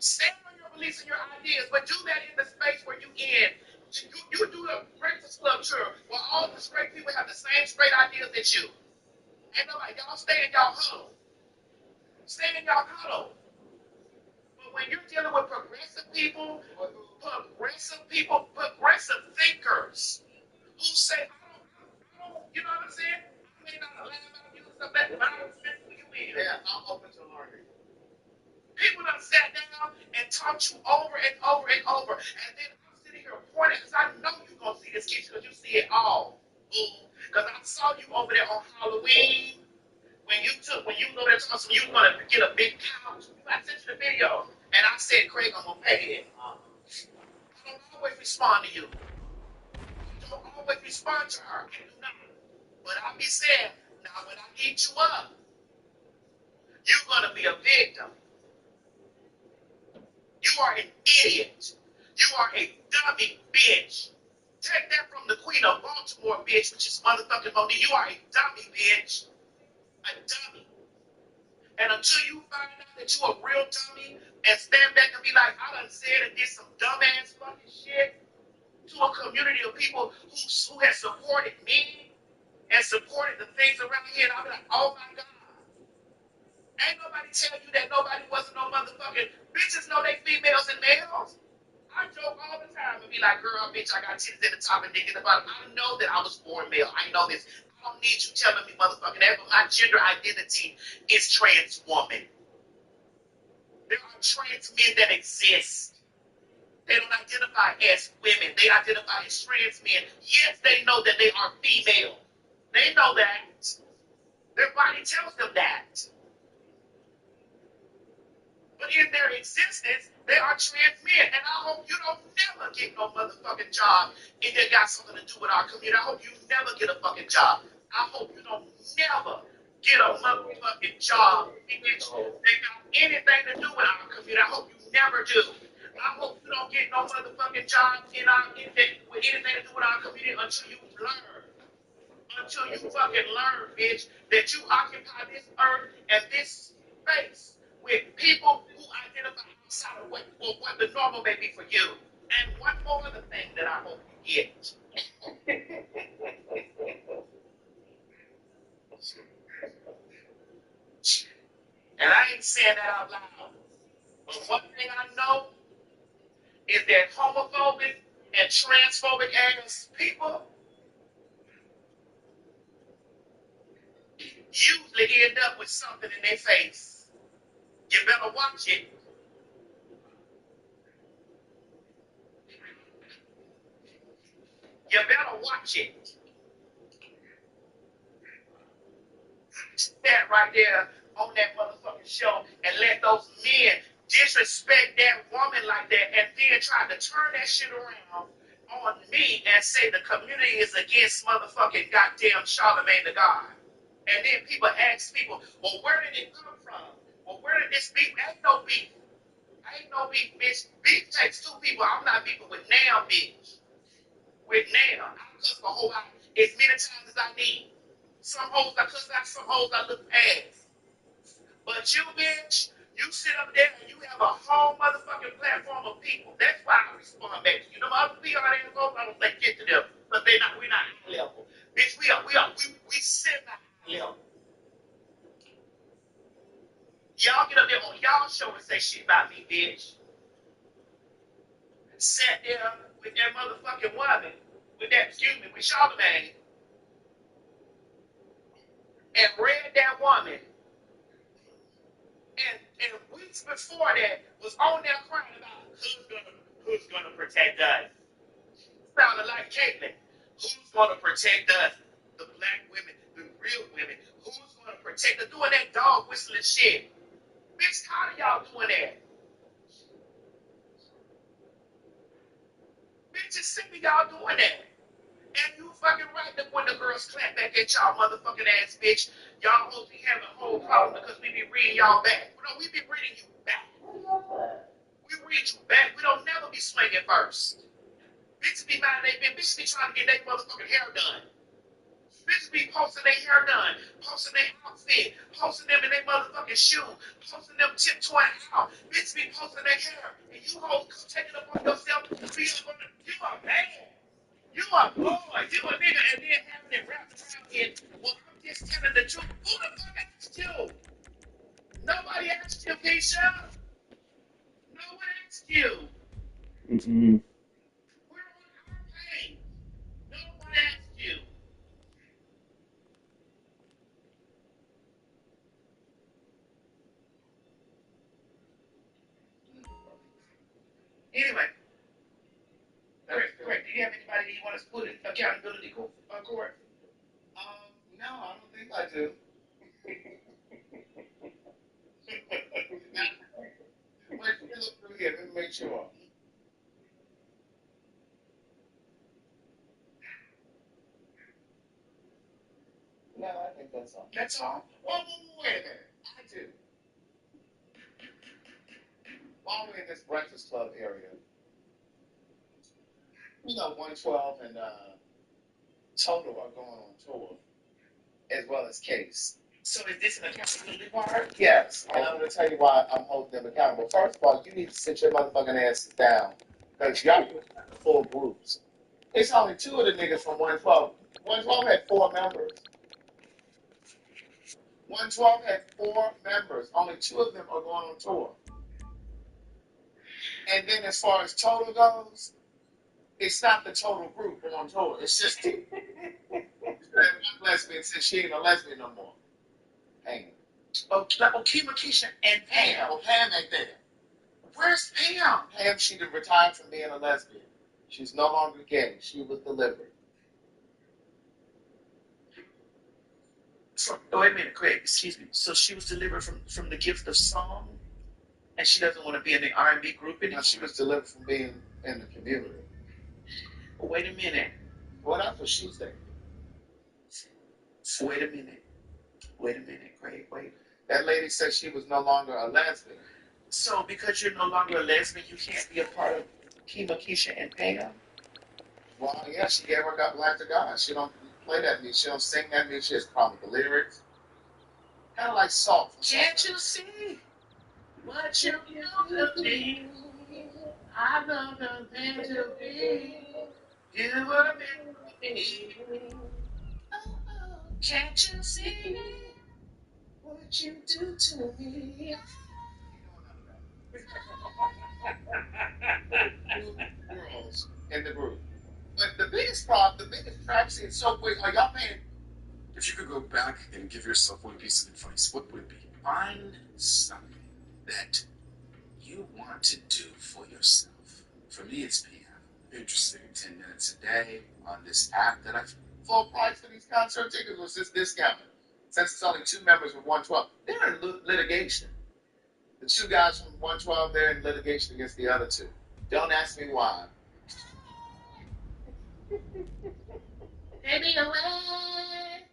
Speaker 4: Stand on your beliefs and your ideas, but do that in the space where you in. You do a breakfast club tour where all the straight people have the same straight ideas that you. Ain't nobody, y'all stay in y'all huddle. Stay in y'all huddle. But when you're dealing with progressive people, progressive thinkers who say, I don't, you know what I'm saying? I may not laugh about you and stuff like that, but I don't fit who you in. Yeah, I'm open to learning. People done sat down and taught you over and over and over. And then I'm sitting here pointing because I know you're going to see this kitchen because you see it all. Because I saw you over there on Halloween when you go there to you were going to get a big couch. I sent you the video. And I said, Craig, I'm going to pay it. I don't always respond to you. I don't always respond to her. I do not. But I be saying, now when I eat you up, you're going to be a victim. You are an idiot. You are a dummy bitch. Take that from the Queen of Baltimore, bitch, which is motherfucking Monique. You are a dummy bitch. A dummy. And until you find out that you a real dummy and stand back and be like, I done said and did some dumbass fucking shit to a community of people who has supported me and supported the things around here, and I'll be like, oh my God. Ain't nobody tell you that nobody wasn't no motherfucking bitches know they females and males. I joke all the time and be like, girl, bitch, I got titties at the top and dick at the bottom. I know that I was born male. I know this. I don't need you telling me motherfucking that, but my gender identity is trans woman. There are trans men that exist. They don't identify as women. They identify as trans men. Yes, they know that they are female. They know that. Their body tells them that. But in their existence, they are trans men. And I hope you don't never get no motherfucking job and that got something to do with our community. I hope you never get a fucking job. I hope you don't never get a motherfucking job in which they got anything to do with our community. I hope you never do. I hope you don't get no motherfucking job with anything to do with our community until you learn. Until you fucking learn, bitch, that you occupy this earth and this space with people who identify outside of what the normal may be for you. And one more other thing that I hope you get. And I ain't saying that out loud. But one thing I know is that homophobic and transphobic ass people usually end up with something in their face. You better watch it. You better watch it. Stand right there on that motherfucking show and let those men disrespect that woman like that and then try to turn that shit around on me and say the community is against motherfucking goddamn Charlamagne the God. And then people ask people, well, where did it come from? Well, where did this beef? Ain't no beef. Ain't no beef, bitch. Beef takes two people. I'm not beefing with now, bitch. With now. I cuss the whole out as many times as I need. Some hoes I cuss out, some hoes I look past. But you, bitch, you sit up there and you have a whole motherfucking platform of people. That's why I respond back to you. Them other PR assholes, I don't say shit to them. But we're not high level. Bitch, we semi high level. Y'all get up there on y'all show and say shit about me, bitch. Sat there with that motherfucking woman, with Charlamagne, and read that woman. And weeks before that was on there crying about who's gonna protect us. Sounded like Caitlyn. Who's gonna protect us? The black women, the real women. Who's gonna protect us? Doing that dog whistling shit. Bitch, how are y'all doing that? Bitch, just sick of y'all doing that. And you fucking right that when the girls clap back at y'all motherfucking ass, bitch, y'all supposed to be having a whole problem because we be reading y'all back. No, we be reading you back. We read you back. We don't never be swinging first. Bitches be mad at they bitches be trying to get their motherfucking hair done. Bitches be posting their hair done, posting their outfit, posting them in their motherfucking shoe, posting them tiptoeing out. Bitches be posting their hair, and you hoes taking up on yourself. You a man. You a boy. You a nigga, and then having it wrapped around in, well, I'm just telling the truth. Who the fuck asked you? Nobody asked you, Keisha. No one asked you.
Speaker 8: Mm-mm.
Speaker 4: We're on our page. No one asked you. Anyway, correct. Do you have anybody that you want us to put in accountability court?
Speaker 9: No, I don't think I do. Wait, let me look through here. Let me make sure. No, I think that's all.
Speaker 4: That's all? Well, wait a minute. I do.
Speaker 9: While we're in this Breakfast Club area, 112 and Total are going on tour, as well as Case.
Speaker 4: So is this an accountability part?
Speaker 9: Yes, and I'm going to tell you why I'm holding them accountable. First of all, you need to sit your motherfucking asses down, because y'all got full groups. It's only two of the niggas from 112. 112 had 4 members. 112 had 4 members. Only 2 of them are going on tour. And then as far as Total goes, it's not the Total group on tour. It's just one lesbian since she ain't a lesbian no more. Pam.
Speaker 4: Oh, Kima, Keisha, and Pam.
Speaker 9: Well, Pam ain't there.
Speaker 4: Where's Pam?
Speaker 9: Pam, she done retired from being a lesbian. She's no longer gay. She was delivered.
Speaker 4: Wait a minute, Craig. Excuse me. So she was delivered from the gift of song, and she doesn't want to be in the R&B group anymore.
Speaker 9: Now, she was delivered from being in the community.
Speaker 4: Wait a minute.
Speaker 9: Well, that's what she said.
Speaker 4: Wait a minute. Craig. Wait.
Speaker 9: That lady said she was no longer a lesbian.
Speaker 4: So because you're no longer a lesbian, you can't be a part of Kima, Keisha, and Pam?
Speaker 9: Well, yeah, she gave her life to God. She don't play that music. She don't sing that music. She has problem with the lyrics. Kind of like Salt.
Speaker 4: Can't you see what you used to be? I love the man to be. You were meant to be. Oh, can't you see what you do to me?
Speaker 9: Girls in the group. But the biggest problem, the biggest tragedy is so quick. Are y'all paying?
Speaker 3: If you could go back and give yourself one piece of advice, what would it be?
Speaker 10: Find something that you want to do for yourself. For me, it's piano.
Speaker 3: Interesting.
Speaker 10: 10 minutes a day on this app that I've...
Speaker 9: Full price for these concert tickets was just discounted. Since it's only 2 members with 112. They're in litigation.
Speaker 4: The two guys from 112, they're in litigation against the other two. Don't ask me why.
Speaker 2: Baby, away,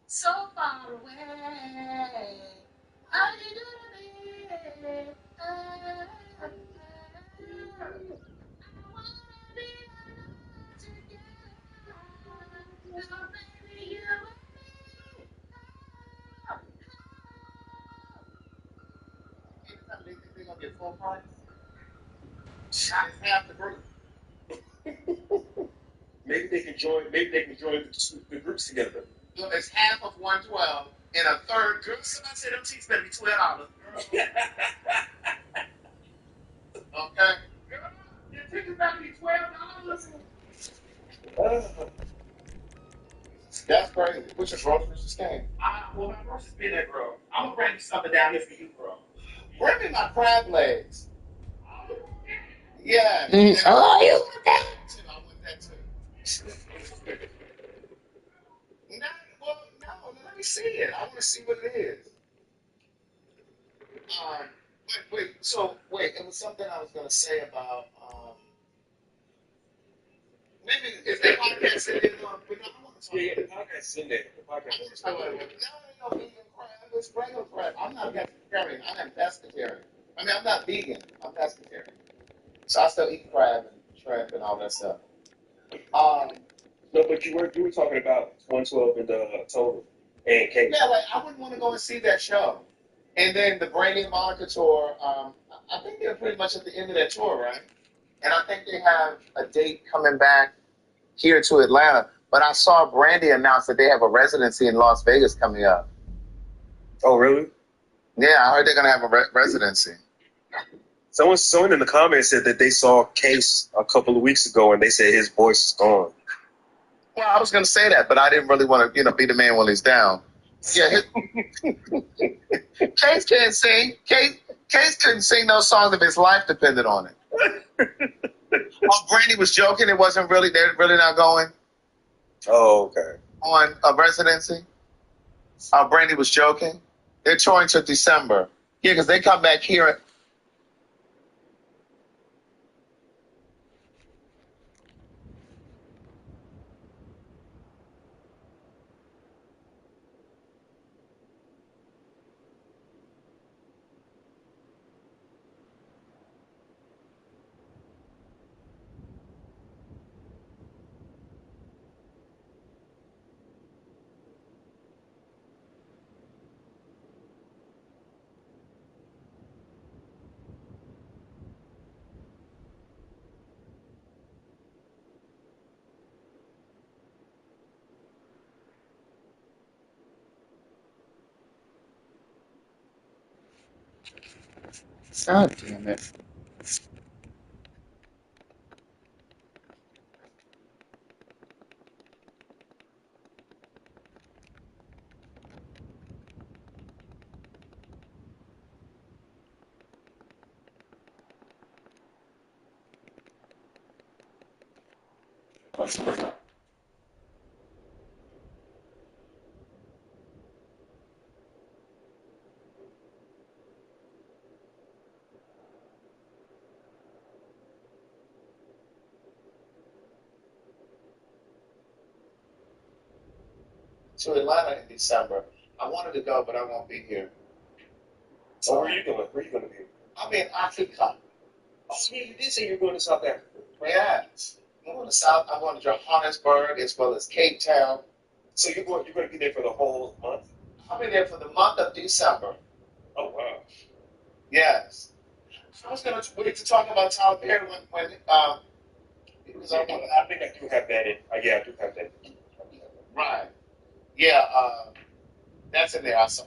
Speaker 2: so far away. How did you do to me? I wanna be alone together. Now, baby, you and me.
Speaker 4: They think they're gonna get full price? It's half the group.
Speaker 6: Maybe they can join. Maybe they can join the groups together.
Speaker 4: Look, it's half of 112 and a third group. Somebody said them cheeks better be $12. Okay? Girl, your tickets better be $12. That's crazy. What's your groceries just came?
Speaker 6: Well, my groceries been there, bro. I'm gonna bring something down here for you, bro.
Speaker 4: Bring me my crab legs. Yeah.
Speaker 2: Oh, you want that?
Speaker 4: I want that too. No, let me see it. I want to see what it is. Wait. It was something I was going to say about. Maybe if the podcast in there, but no, I want to talk
Speaker 6: Yeah,
Speaker 4: about
Speaker 6: the
Speaker 4: it.
Speaker 6: podcast is in there. The
Speaker 4: I
Speaker 6: podcast
Speaker 4: want
Speaker 6: is
Speaker 4: to talk about it. No, vegan crab. It's regular crab. I'm not vegetarian. I am pescatarian. I mean, I'm not vegan. I'm pescatarian. So I still eat crab and shrimp and all that stuff.
Speaker 6: No, but you were talking about 112 and Total and Kate.
Speaker 4: Yeah, like I wouldn't want to go and see that show. And then the Brandy and Monica tour, I think they're pretty much at the end of their tour, right? And I think they have a date coming back here to Atlanta. But I saw Brandy announce that they have a residency in Las Vegas coming up.
Speaker 6: Oh, really?
Speaker 4: Yeah, I heard they're going to have a residency.
Speaker 6: Someone in the comments said that they saw Case a couple of weeks ago and they said his voice is gone.
Speaker 4: Well, I was going to say that, but I didn't really want to, be the man when he's down. Yeah, Case can't sing. Case couldn't sing those songs if his life depended on it. Brandy was joking. It wasn't really. They're really not going.
Speaker 6: Oh, okay.
Speaker 4: On a residency. Brandy was joking. They're touring till December. Yeah, because they come back here. God damn it. To Atlanta in December. I wanted to go, but I won't be here.
Speaker 6: So where are you going? Where are you going to be?
Speaker 4: I'll be in Africa.
Speaker 6: Oh, yeah, you did say you were going to South Africa.
Speaker 4: Yes. I'm going to South. I'm going to Johannesburg as well as Cape Town.
Speaker 6: So you're going to be there for the whole month?
Speaker 4: I'll be there for the month of December.
Speaker 6: Oh, wow.
Speaker 4: Yes. I was going to wait to talk about Tyler Perry when because
Speaker 6: I think I do have that in. Yeah, I do have that.
Speaker 4: Right. Yeah. That's in there. I saw.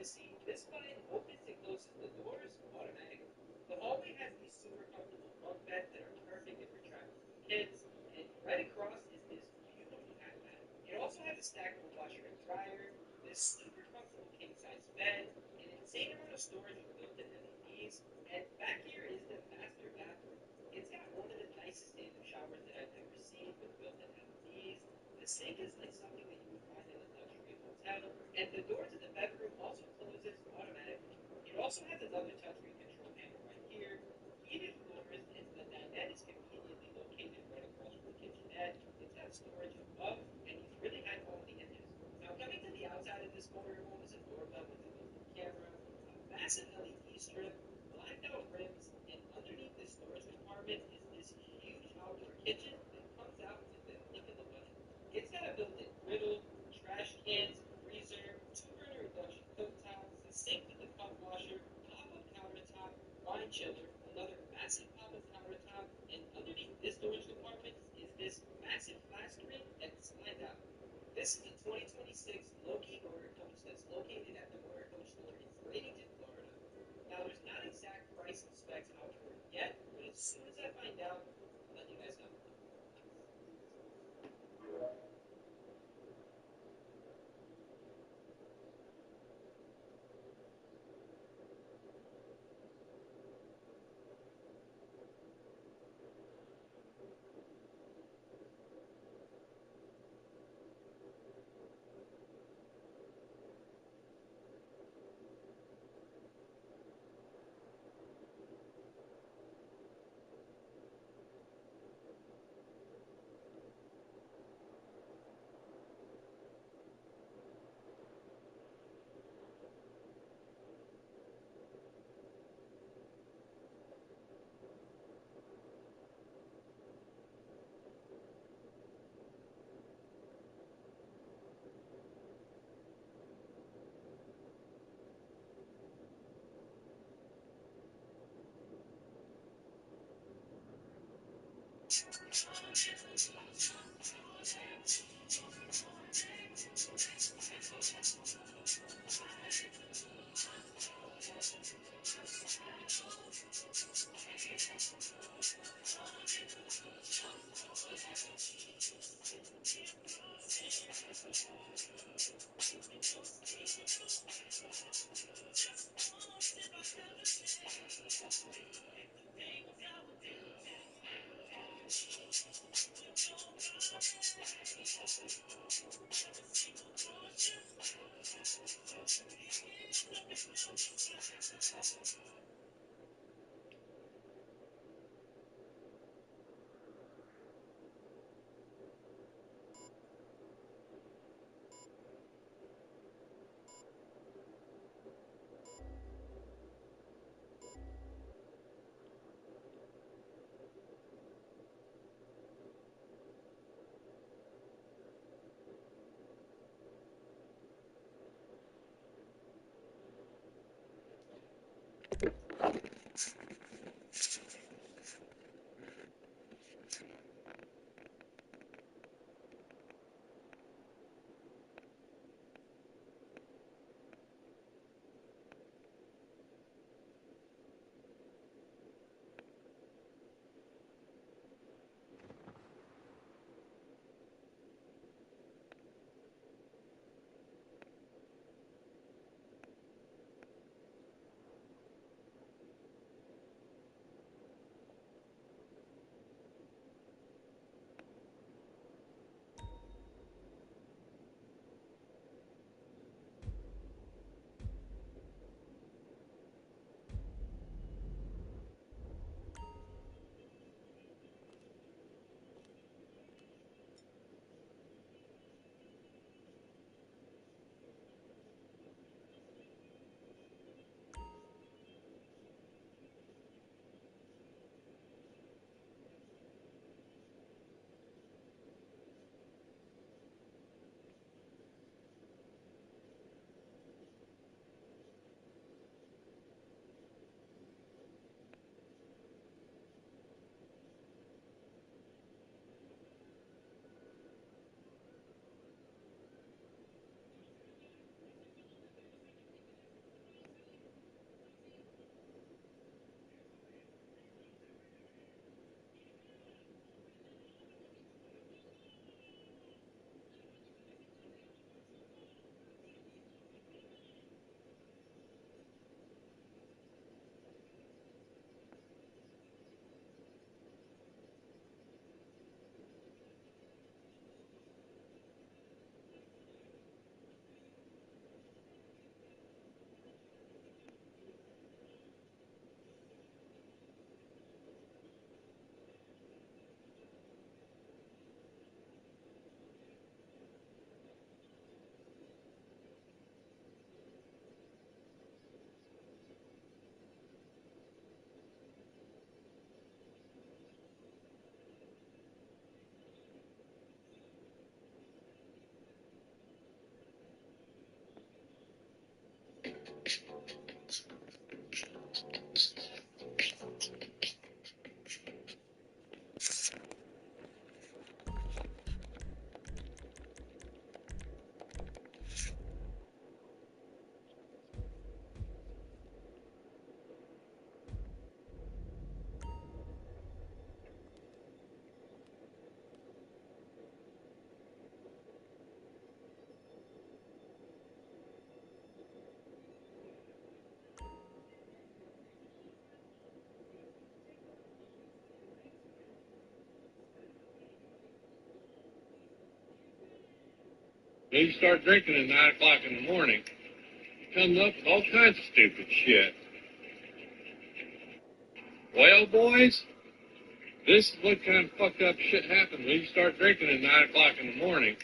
Speaker 8: see, this button opens and closes the doors automatically. The hallway has these super comfortable bunk beds that are perfect if you're traveling with kids. And right across is this beautiful iPad. It also has a stackable washer and dryer, this super comfortable king size bed, an insane amount of storage with built-in LEDs, and back here is the master bathroom. It's got one of the nicest standard showers that I've ever seen with built-in LEDs. The sink is like something that you would find in a luxury hotel, and the door to the bedroom also closes automatically. It also has another touchscreen control panel right here, heated floors, and the dinette is conveniently located right across from the kitchenette. It's got storage above, and these really high quality hinges. Now coming to the outside of this motorhome is a doorbell with a built-in camera, a massive LED strip, blacked out rims, and underneath this storage compartment is this huge outdoor kitchen that comes out with the click of the button. It's got a built-in griddle, trash cans, freezer, two-burner induction cooktops, a sink with a cup washer, pop-up countertop, wine chiller, another massive pop-up countertop, and underneath this storage compartment is this massive flat screen that slides out. This is a 2026 Loki motor coach that's located at the motor coach store in Bradenton, Florida. Now, there's not exact price and specs out for it yet, but as soon as I find out, I'll let you guys know.
Speaker 11: Then you start drinking at 9 o'clock in the morning. You come up with all kinds of stupid shit. Well, boys, this is what kind of fucked up shit happens when you start drinking at 9 o'clock in the morning.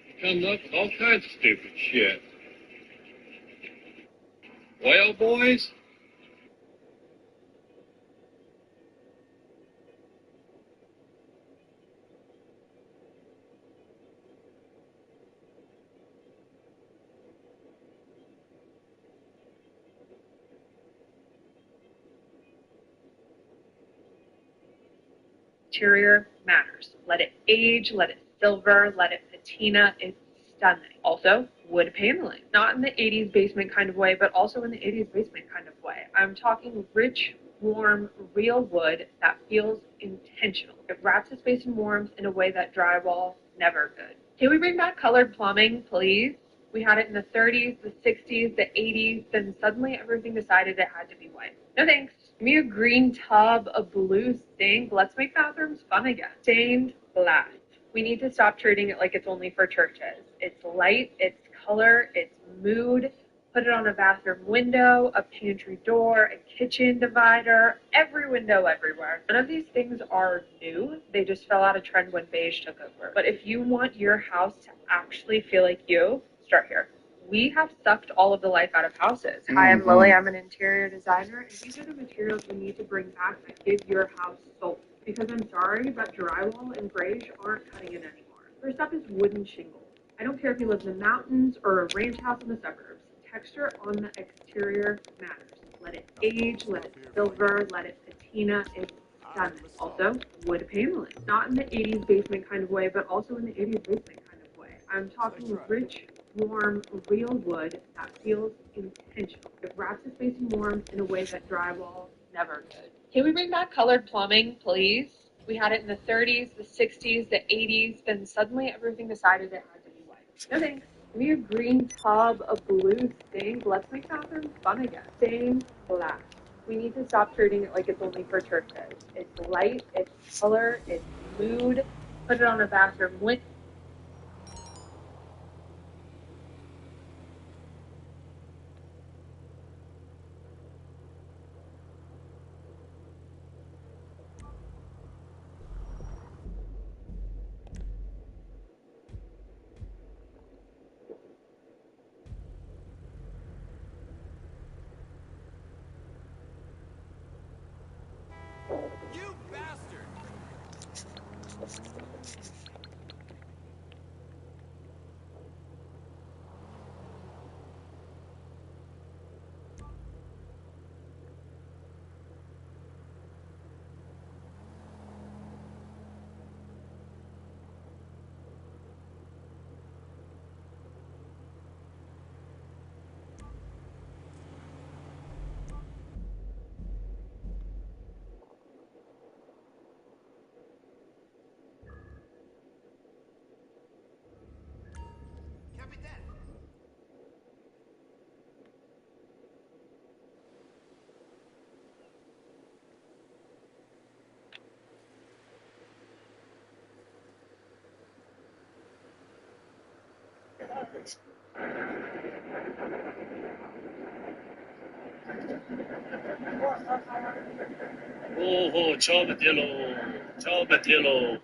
Speaker 11: You come up with all kinds of stupid shit. Well, boys,
Speaker 12: Interior matters. Let it age, let it silver, let it patina. It's stunning. Also, wood paneling. Not in the 80s basement kind of way, but also in the 80s basement kind of way. I'm talking rich, warm, real wood that feels intentional. It wraps its space in warmth in a way that drywall never could. Can we bring back colored plumbing, please? We had it in the 30s, the 60s, the 80s, then suddenly everything decided it had to be white. No thanks. Give me a green tub, a blue sink. Let's make bathrooms fun again. Stained glass. We need to stop treating it like it's only for churches. It's light, it's color, it's mood. Put it on a bathroom window, a pantry door, a kitchen divider, every window everywhere. None of these things are new. They just fell out of trend when beige took over. But if you want your house to actually feel like you, start here. We have sucked all of the life out of houses. Hi, I'm Lily. I'm an interior designer, and these are the materials we need to bring back that give your house soul. Because I'm sorry, but drywall and beige aren't cutting it anymore. First up is wooden shingles. I don't care if you live in the mountains or a ranch house in the suburbs. Texture on the exterior matters. Let it age, let it silver, let it patina. It's stunning. Also, wood paneling. Not in the 80s basement kind of way, but also in the 80s basement kind of way. I'm talking rich, warm, real wood that feels intentional. It wraps its space in warmth in a way that drywall never could. Can we bring back colored plumbing, please? We had it in the 30s, the 60s, the 80s, then suddenly everything decided it had to be white. No thanks. Give me a green tub, a blue sink. Let's make bathrooms fun again. Stained glass. We need to stop treating it like it's only for churches. It's light, it's color, it's mood. Put it on a bathroom window.
Speaker 1: You bastard! Capitan!
Speaker 11: oh, ciao Mattillo, ciao Mattillo.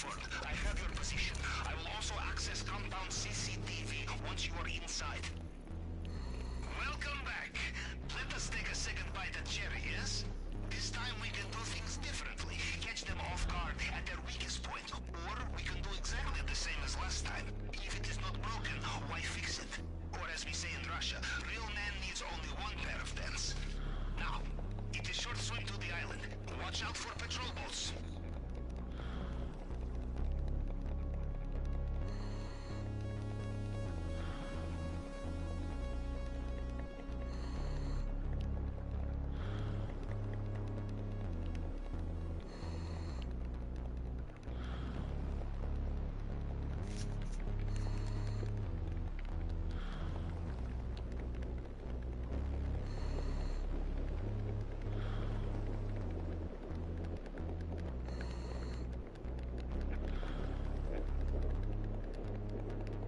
Speaker 13: Oxford. I have your position. I will also access compound CCTV once you are inside. Welcome back. Let us take a second bite at Jerry, yes? This time we can do things differently. Catch them off guard at their weakest point. Or we can do exactly the same as last time. If it is not broken, why fix it? Or as we say in Russia, real man needs only one pair of pants. Now, it is short swim to the island. Watch out for patrol boats.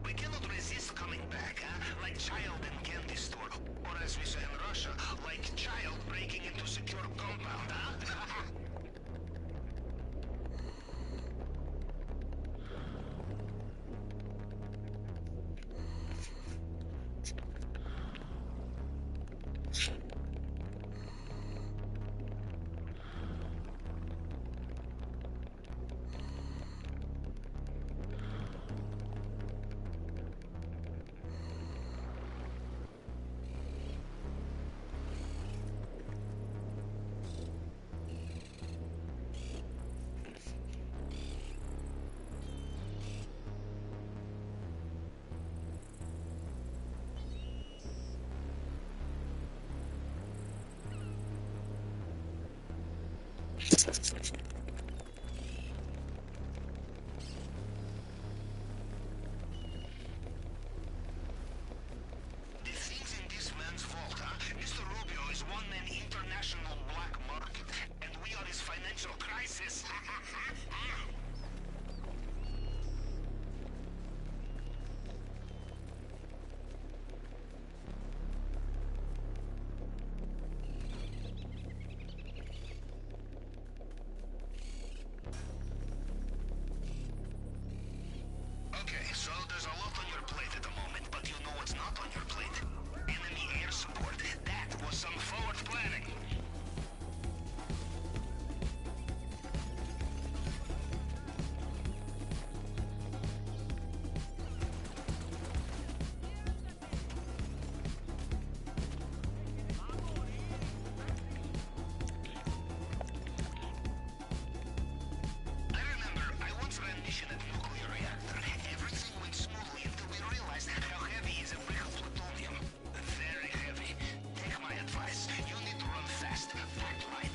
Speaker 13: We cannot resist coming back, huh? Like child in candy store. Or as we say in Russia, like child breaking into secure compound, huh? The things in this man's vault, huh? Mr. Rubio is one-man international black market, and we are his financial crisis. Okay, so there's a lot on your plate at the moment, but you know what's not on your plate? Enemy air support. That was some forward planning. I remember I once ran mission at nuclear reactor. Everything went smoothly until we realized how heavy is a brick of plutonium. Very heavy. Take my advice. You need to run fast, act light.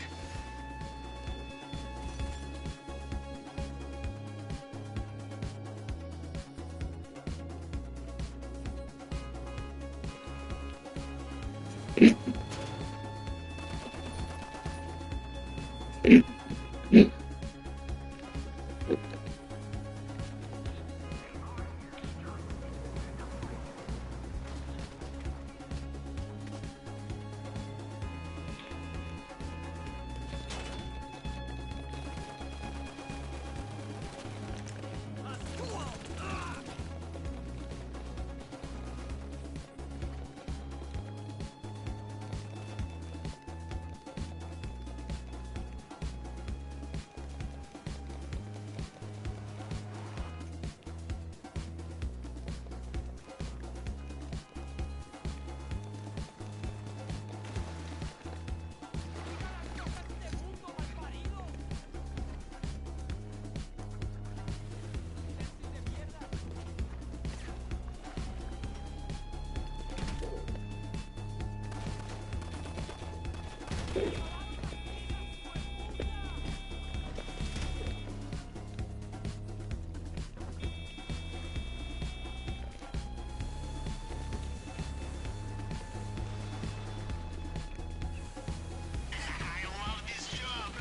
Speaker 13: I love this job.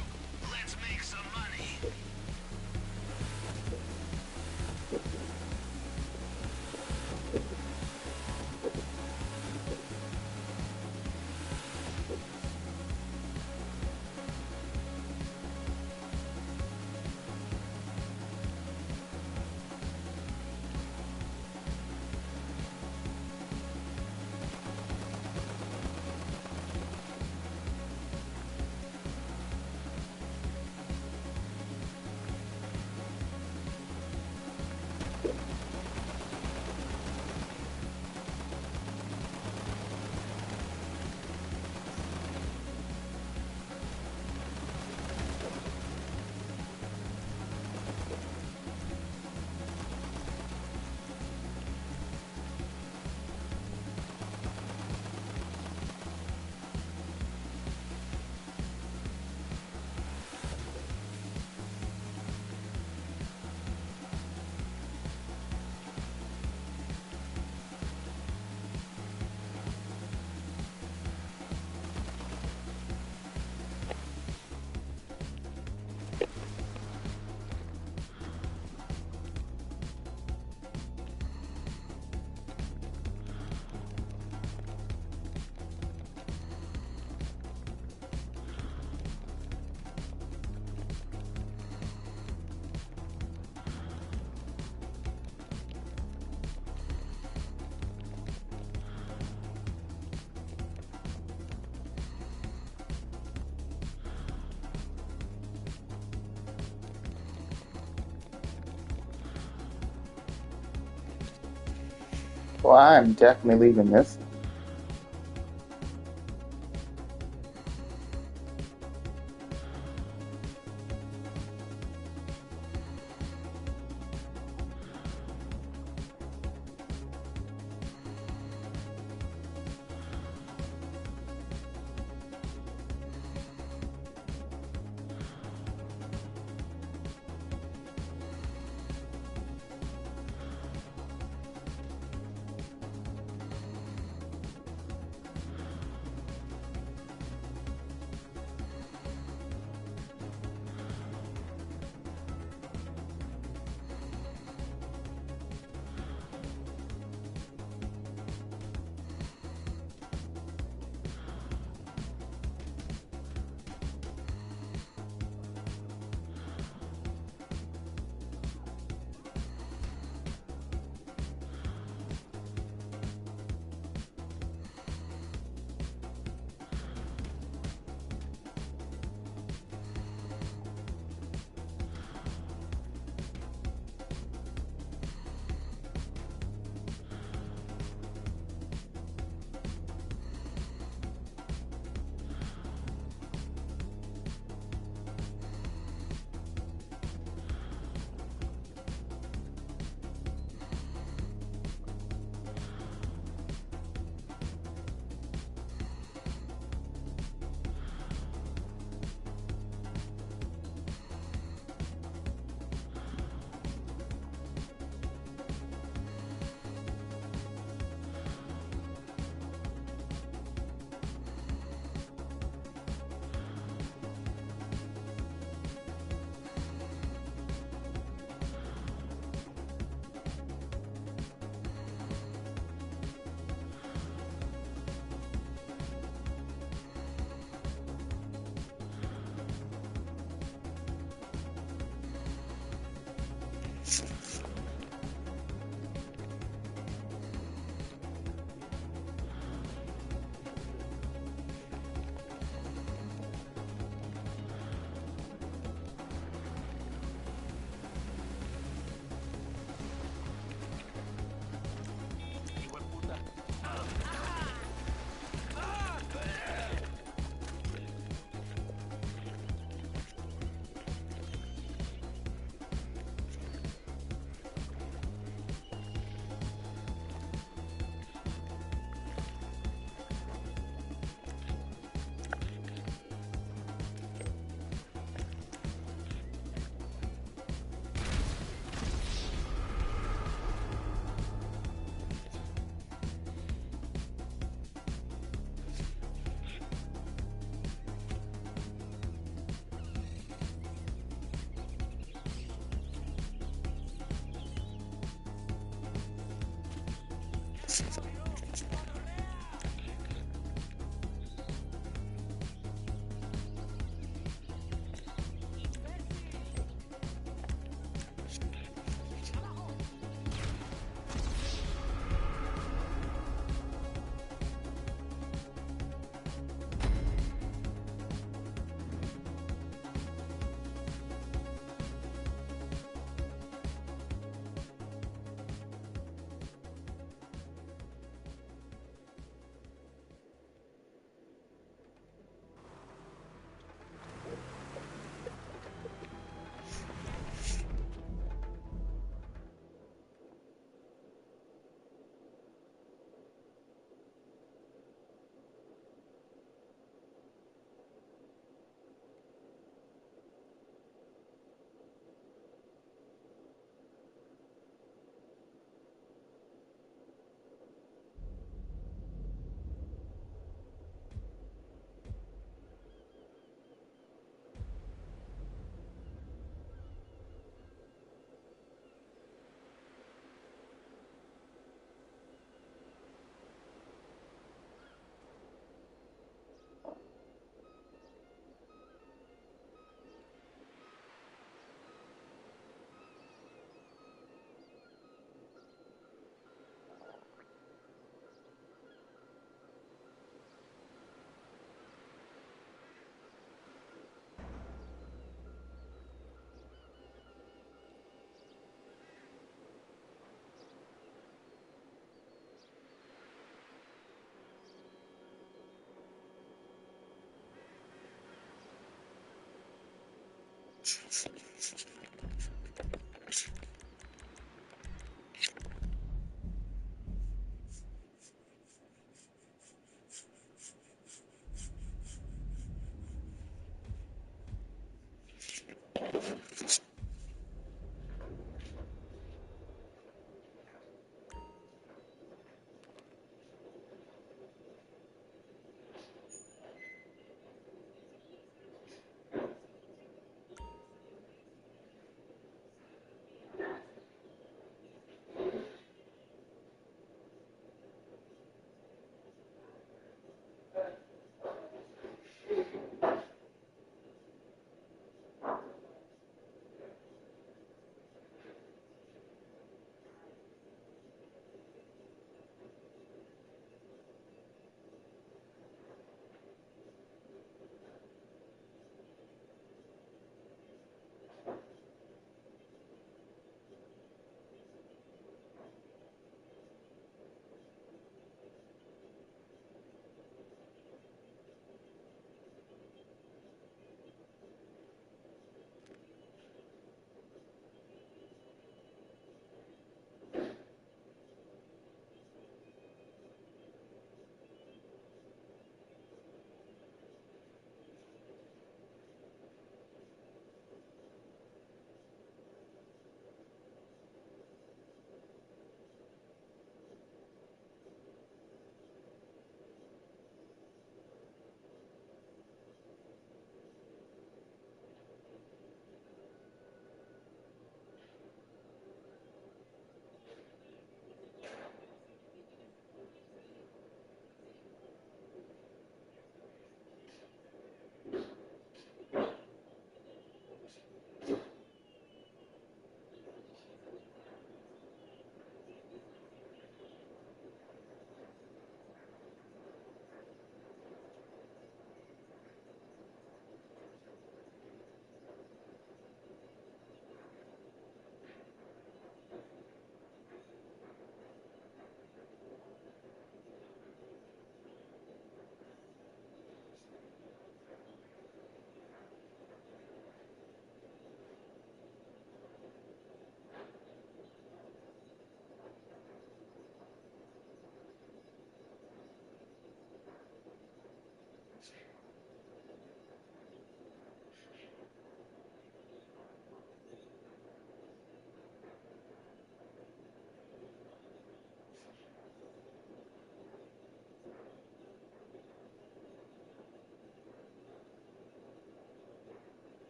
Speaker 13: Let's make some money.
Speaker 4: Well, I am definitely leaving this.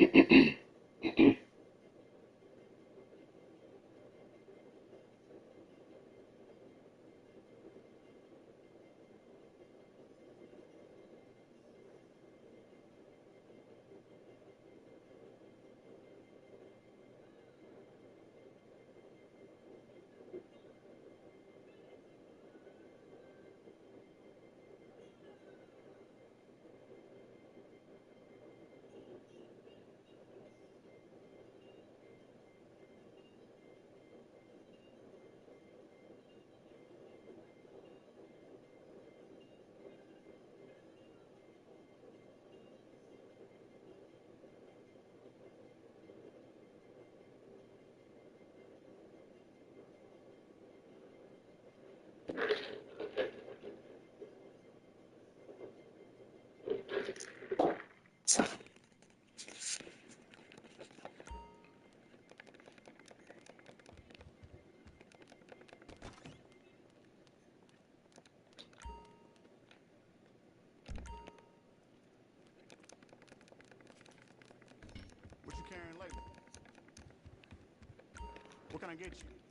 Speaker 14: What you carrying lately? What can I get you?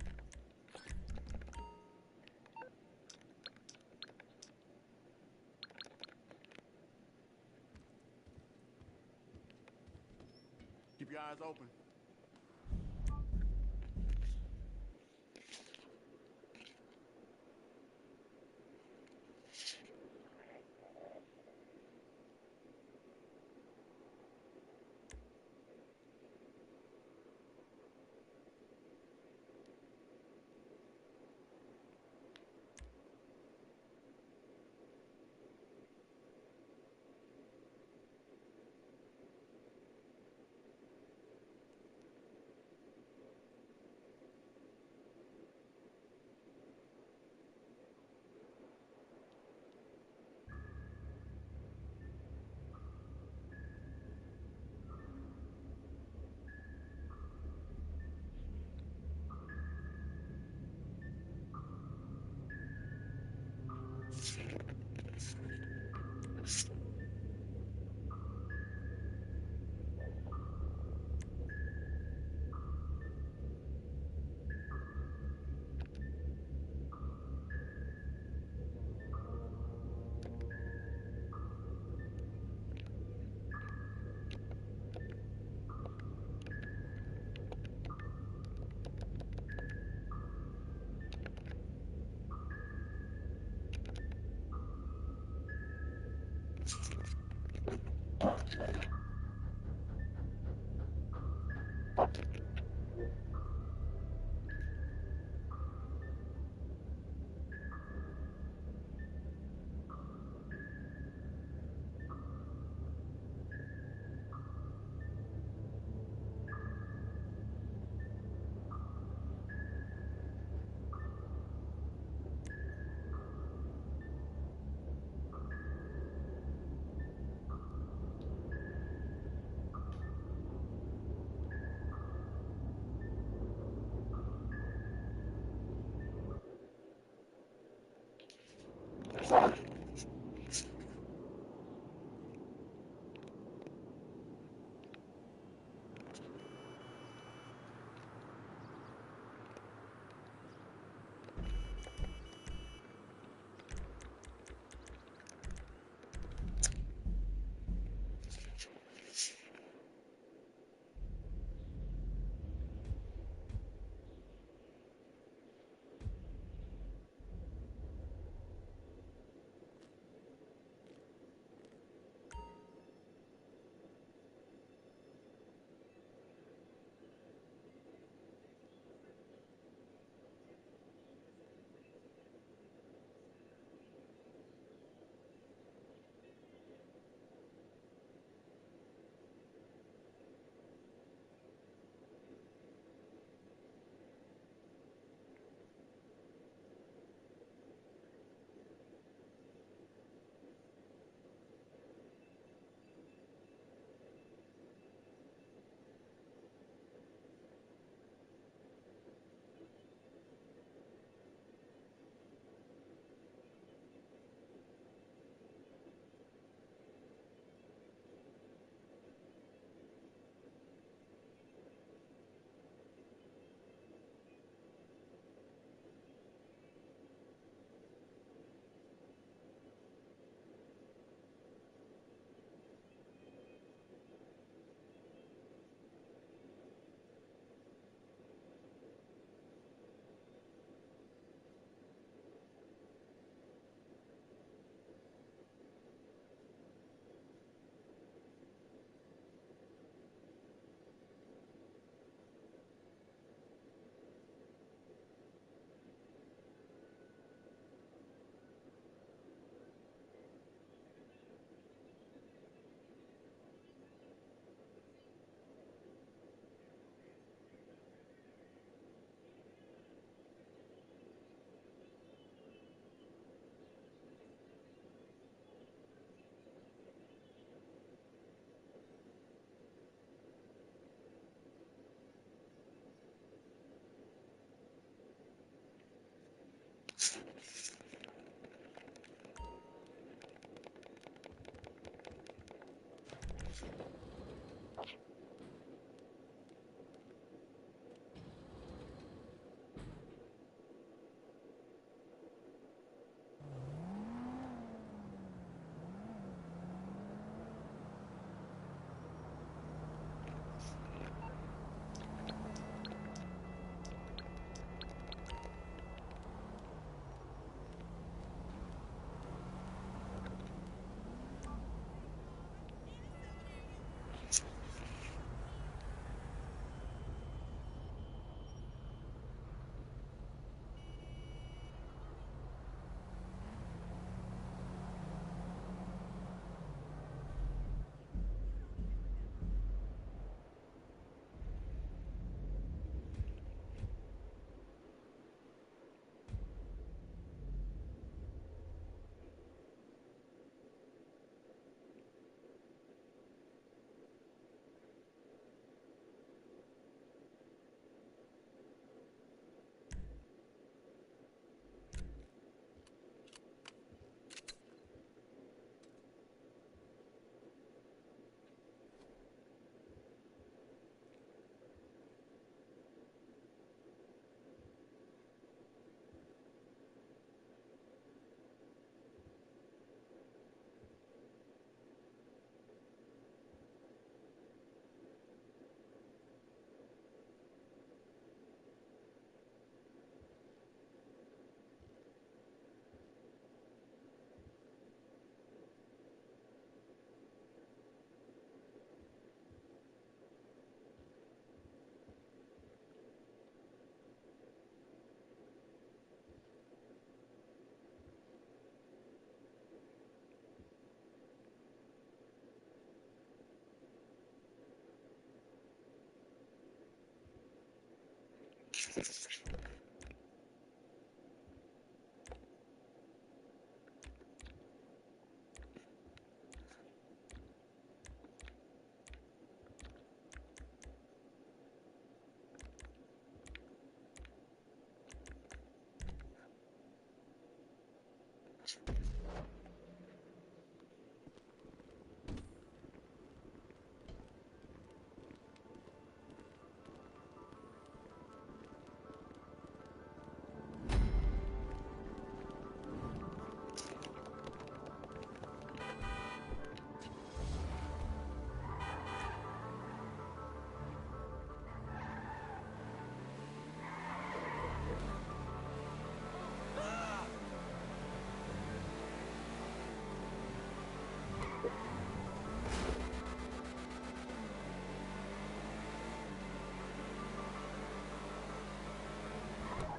Speaker 14: Keep your eyes open.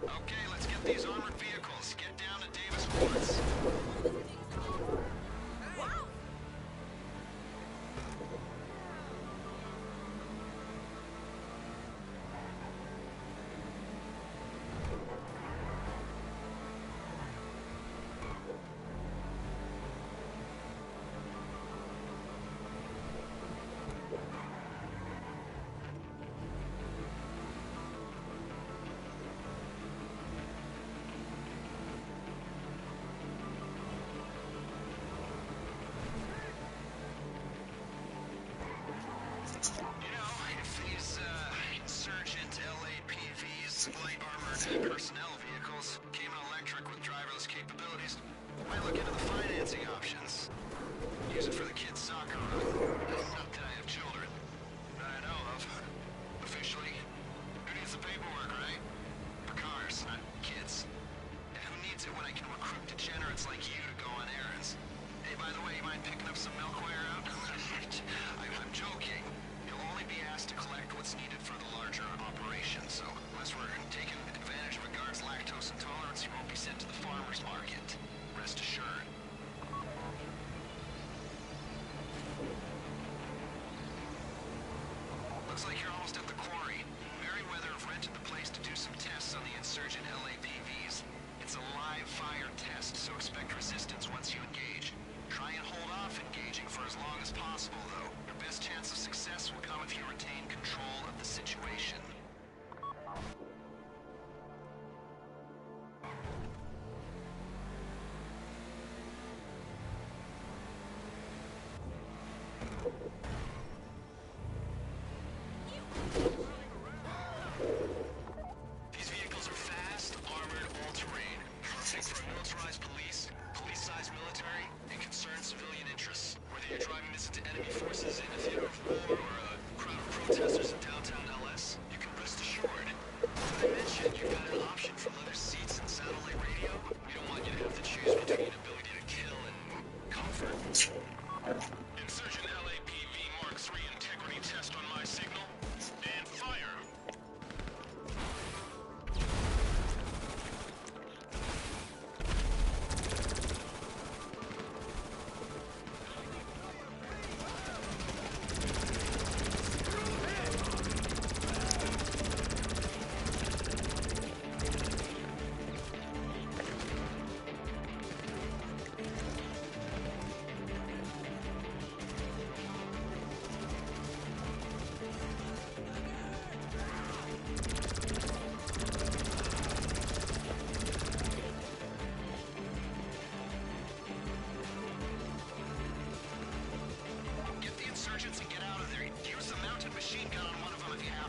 Speaker 13: Okay, let's get these armored vehicles. Get down to Davis Woods.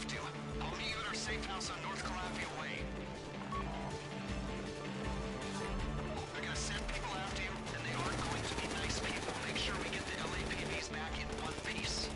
Speaker 13: have to. I'll meet you at our safe house on North Calafia Way. They're gonna send people after you, and they aren't going to be nice people. Make sure we get the LAPD's back in one piece.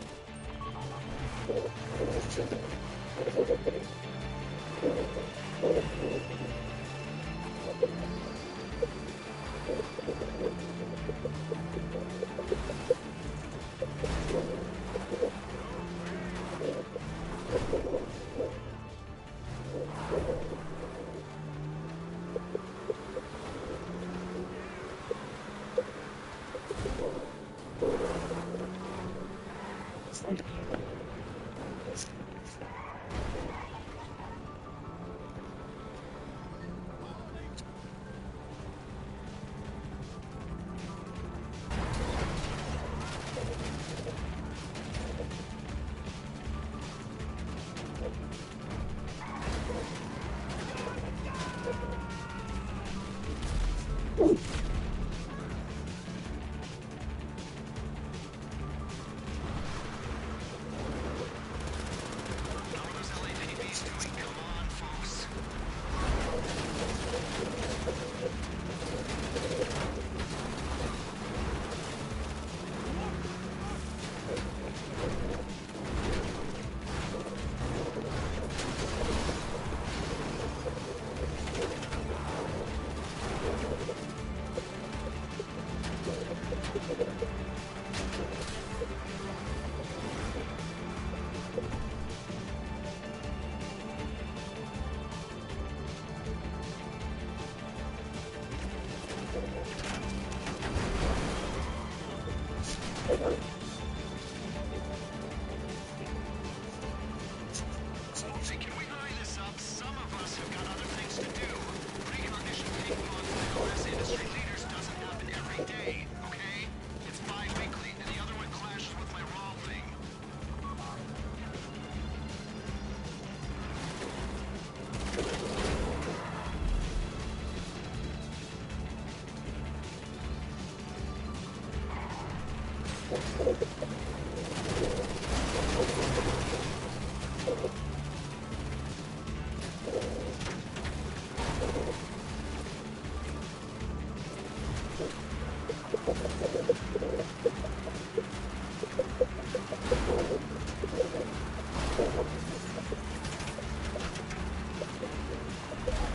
Speaker 13: Hey, can we hurry this up? Some of us have got other things to do. Recognition ping-pong with LS industry leaders doesn't happen every day, okay? It's bi-weekly, and the other one clashes with my raw thing.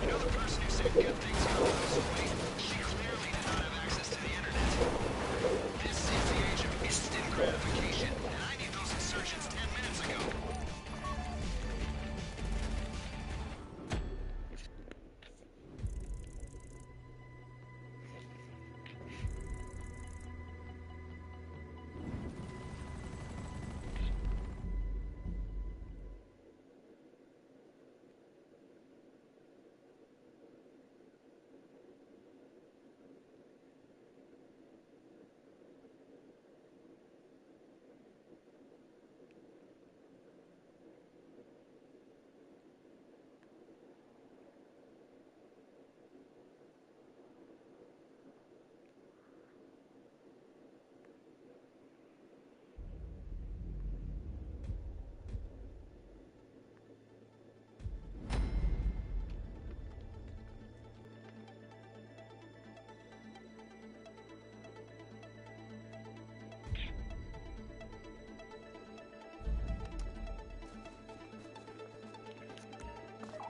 Speaker 13: You know the person who said good things come those who wait? She clearly did not have access to the internet. This is the age of instant gratification, and I need those insurgents 10 minutes ago.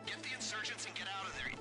Speaker 13: Get the insurgents and get out of there.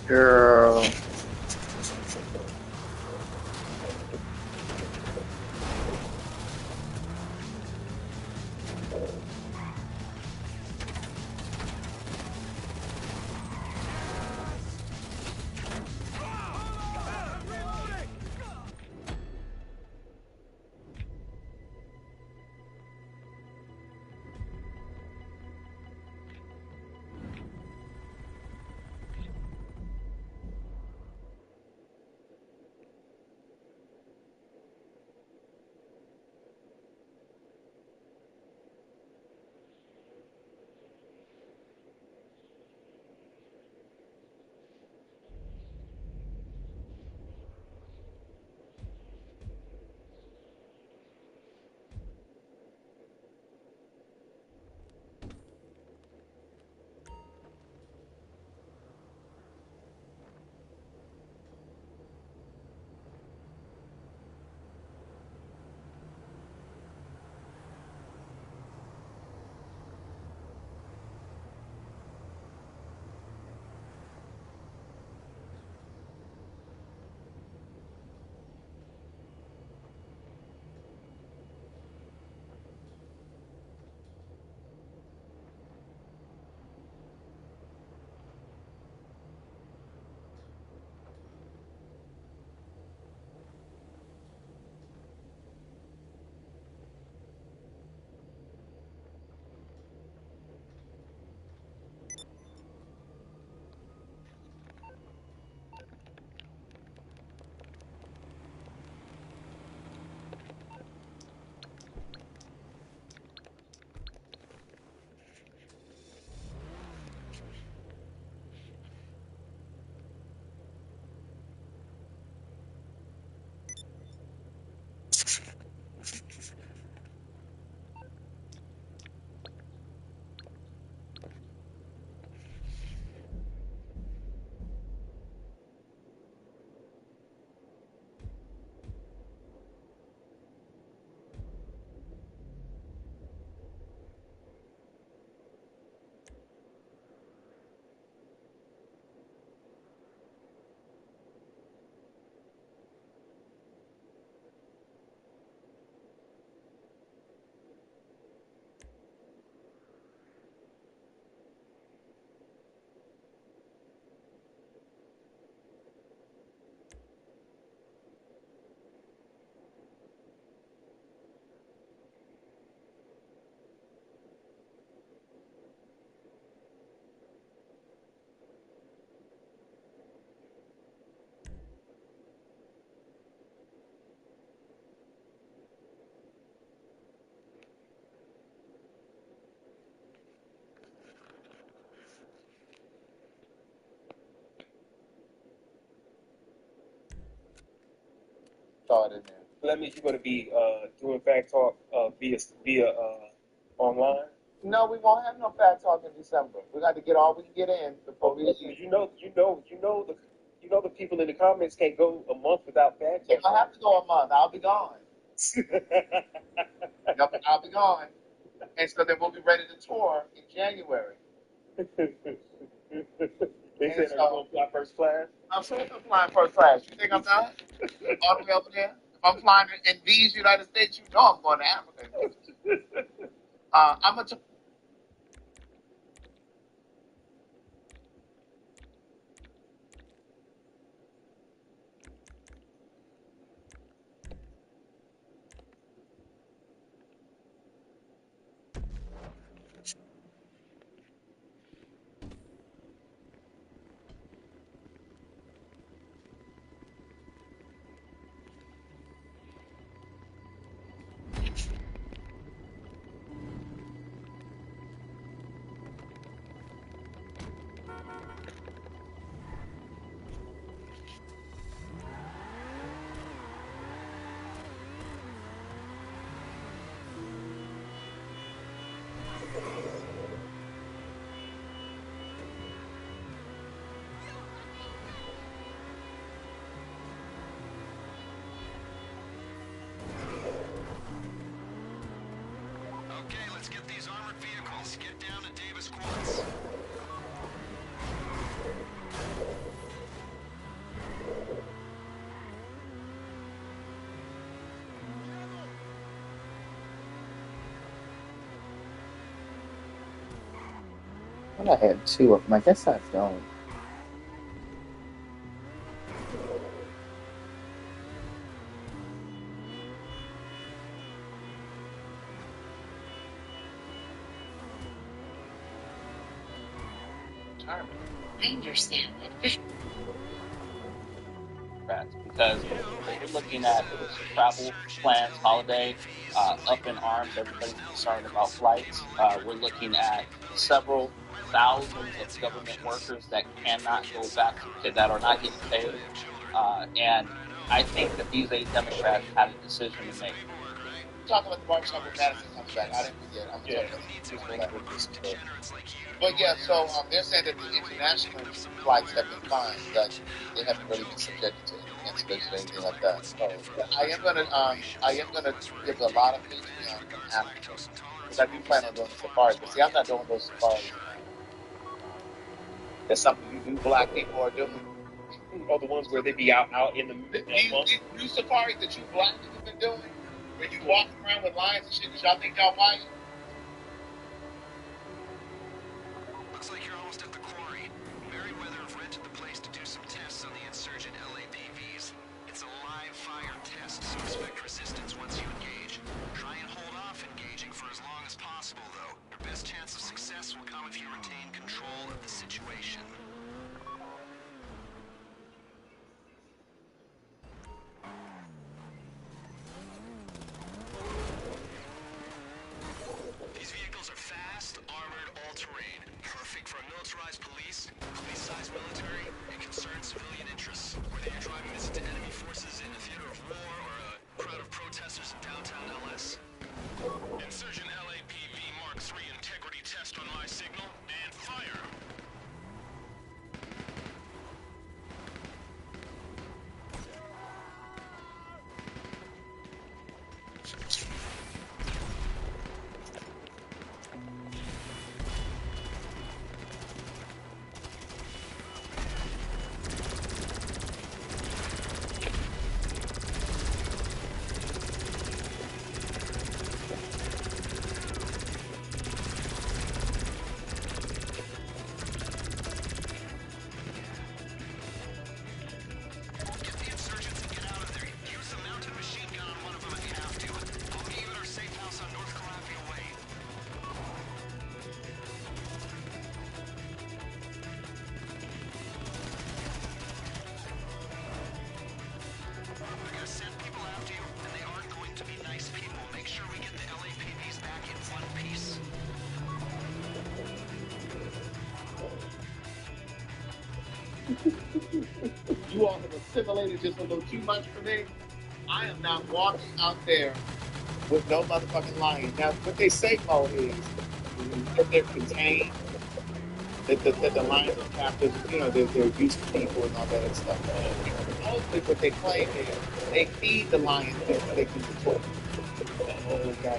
Speaker 4: Girl. Saw it in there.
Speaker 6: So that means you're going to be doing fact talk via online.
Speaker 4: No, we won't have no fat talk in December. We got to get all we can get in before we leave.
Speaker 6: You know the people in the comments can't go a month without fact talk.
Speaker 4: If I have to go a month, I'll be gone. I'll be gone. And so then we'll be ready to tour in January.
Speaker 6: They said I'm going to fly first class.
Speaker 4: I'm sure I'm flying first class. You think I'm not? All the way over there? If I'm flying in these United States, you know I'm going to Africa. I'm going to...
Speaker 13: Okay, let's get these armored vehicles. Get down to Davis Quads.
Speaker 15: Well, I had two of them. I guess I don't.
Speaker 7: I understand that.
Speaker 16: Because we're looking at travel plans, holiday, up in arms. Everybody's concerned about flights. We're looking at several thousands of government workers that cannot go back, that are not getting paid. And I think that these eight Democrats had a decision to make.
Speaker 9: Talking about the barbershop when Madison comes back. I didn't forget. I'm gonna talk about this story. But yeah, so they're saying that the international flights have been fine, that they haven't really been subjected to any cancellation or anything like that. So I am gonna give a lot of Patreon from Africa because I do plan on doing the safaris. But see, I'm not doing those safaris. That's something you black people are doing.
Speaker 6: Or the ones where they be out in the
Speaker 9: These new safaris that you black people been doing, where you walking around with lions and shit, because y'all think y'all white.
Speaker 13: Looks like you're almost at the quarry. Merriweather have rented the place to do some tests on the insurgent LAPVs. It's a live fire test, so expect resistance once you engage. Try and hold off engaging for as long as possible, though. Your best chance of success will come if you retain control of the situation. These vehicles are fast, armored, all-terrain. Perfect for a militarized police, police-sized military, and concerned civilian interests. Whether you're driving this into enemy forces in a theater of war or a crowd of protesters in downtown LS. Insurgent LAPV Mark III integrity test on my signal, and fire!
Speaker 9: You all have assimilated just a little too much for me. I am not walking out there with no motherfucking lion. Now, what they say, Mo, is that they're contained, that the lions are captives, you know, they're used to people and all that other stuff. Mostly what they claim is they feed the lions so they can control them.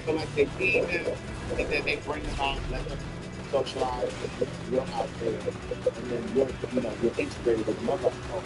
Speaker 9: So like they feed them, and then they bring them out, let them socialize, and you're out there, and then you're integrated with the motherfucker.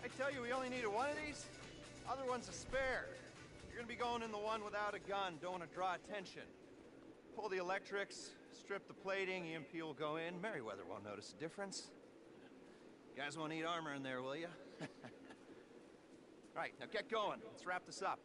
Speaker 1: I tell you, we only needed one of these. Other one's a spare. You're gonna be going in the one without a gun. Don't want to draw attention. Pull the electrics, strip the plating, EMP will go in. Merriweather won't notice a difference. You guys won't need armor in there, will you? Right, now get going. Let's wrap this up.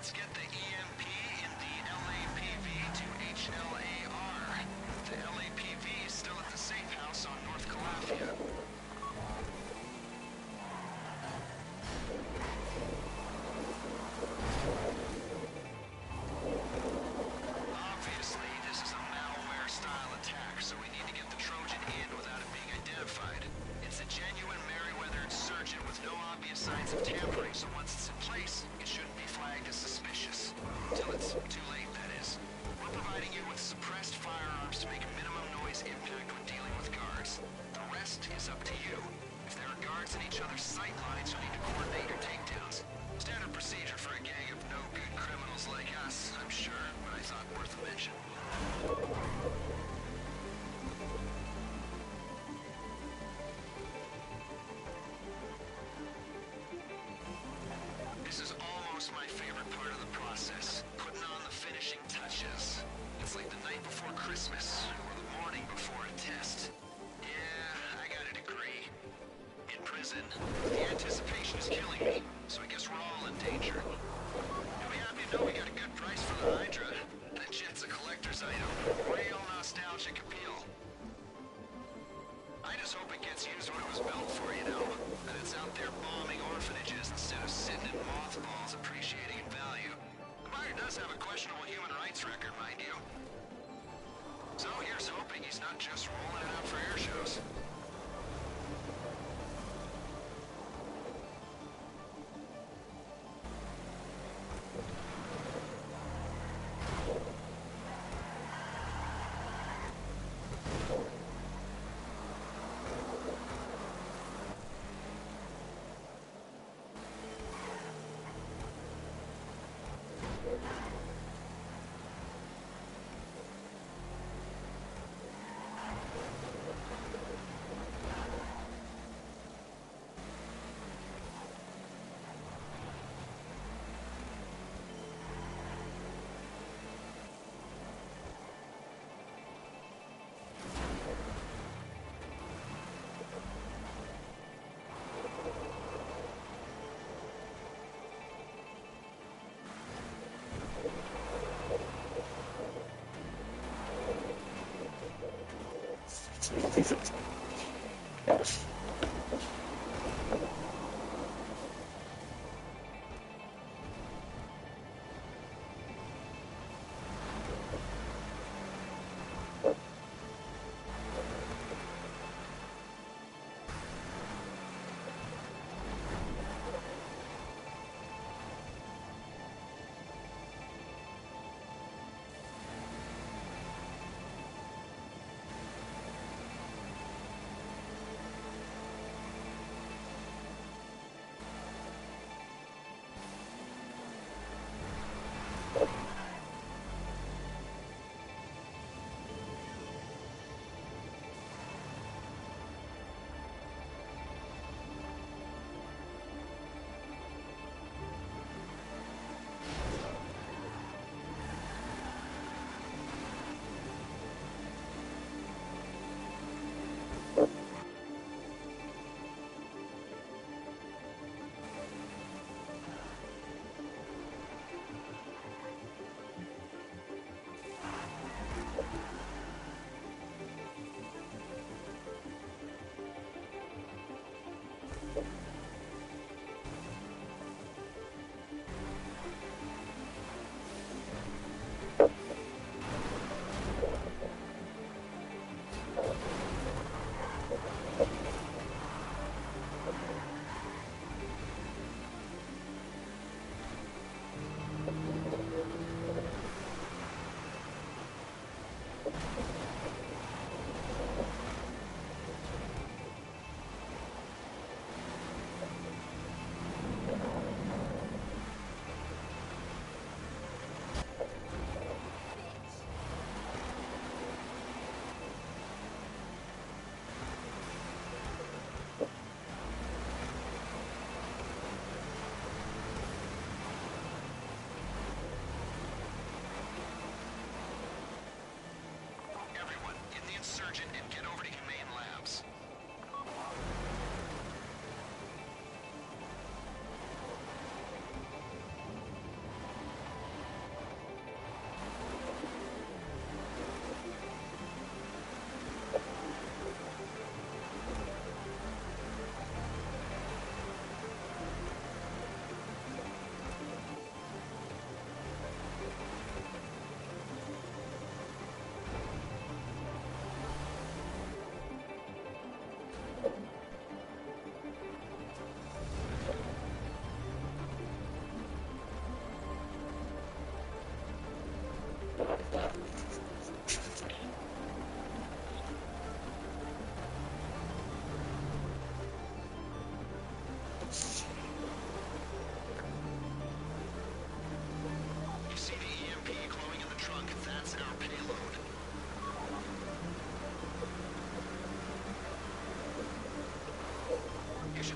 Speaker 13: Let's get the EMP in the LAPV to HLAR. The LAPV is still at the safe house on North Calafia. Obviously, this is a malware-style attack, so we need to get the Trojan in without it being identified. It's a genuine Merryweather insurgent with no obvious signs of tampering, so once it's in place, it shouldn't be flagged as suspicious. Until it's too late, that is. We're providing you with suppressed firearms to make minimum noise impact when dealing with guards. The rest is up to you. If there are guards in each other's sight lines, you'll need to coordinate your takedowns. Standard procedure for a gang of no-good criminals like us, I'm sure, but I thought worth a mention. This is almost my favorite part of the process, putting on the finishing touches. It's like the night before Christmas, or the morning before a test. Yeah, I got a degree. In prison, the anticipation is killing me, so I guess we're all in danger. You'll be happy to know we got a good price for the Hydra. That shit's a collector's item. Real nostalgic appeal. I just hope it gets used what it was built for, you know? That it's out there bombing orphanages instead of sitting in mothballs appreciating in value. The buyer does have a questionable human rights record, mind you. So here's hoping he's not just rolling it out for air shows.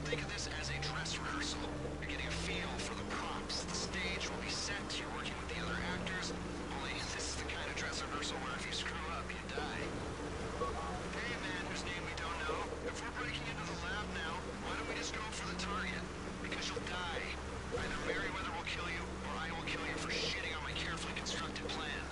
Speaker 13: think of this as a dress rehearsal. You're getting a feel for the props. The stage will be set. You're working with the other actors. Only this is the kind of dress rehearsal where if you screw up, you die. Hey, man whose name we don't know. If we're breaking into the lab now, why don't we just go for the target? Because you'll die. Either Merryweather will kill you, or I will kill you for shitting on my carefully constructed plan.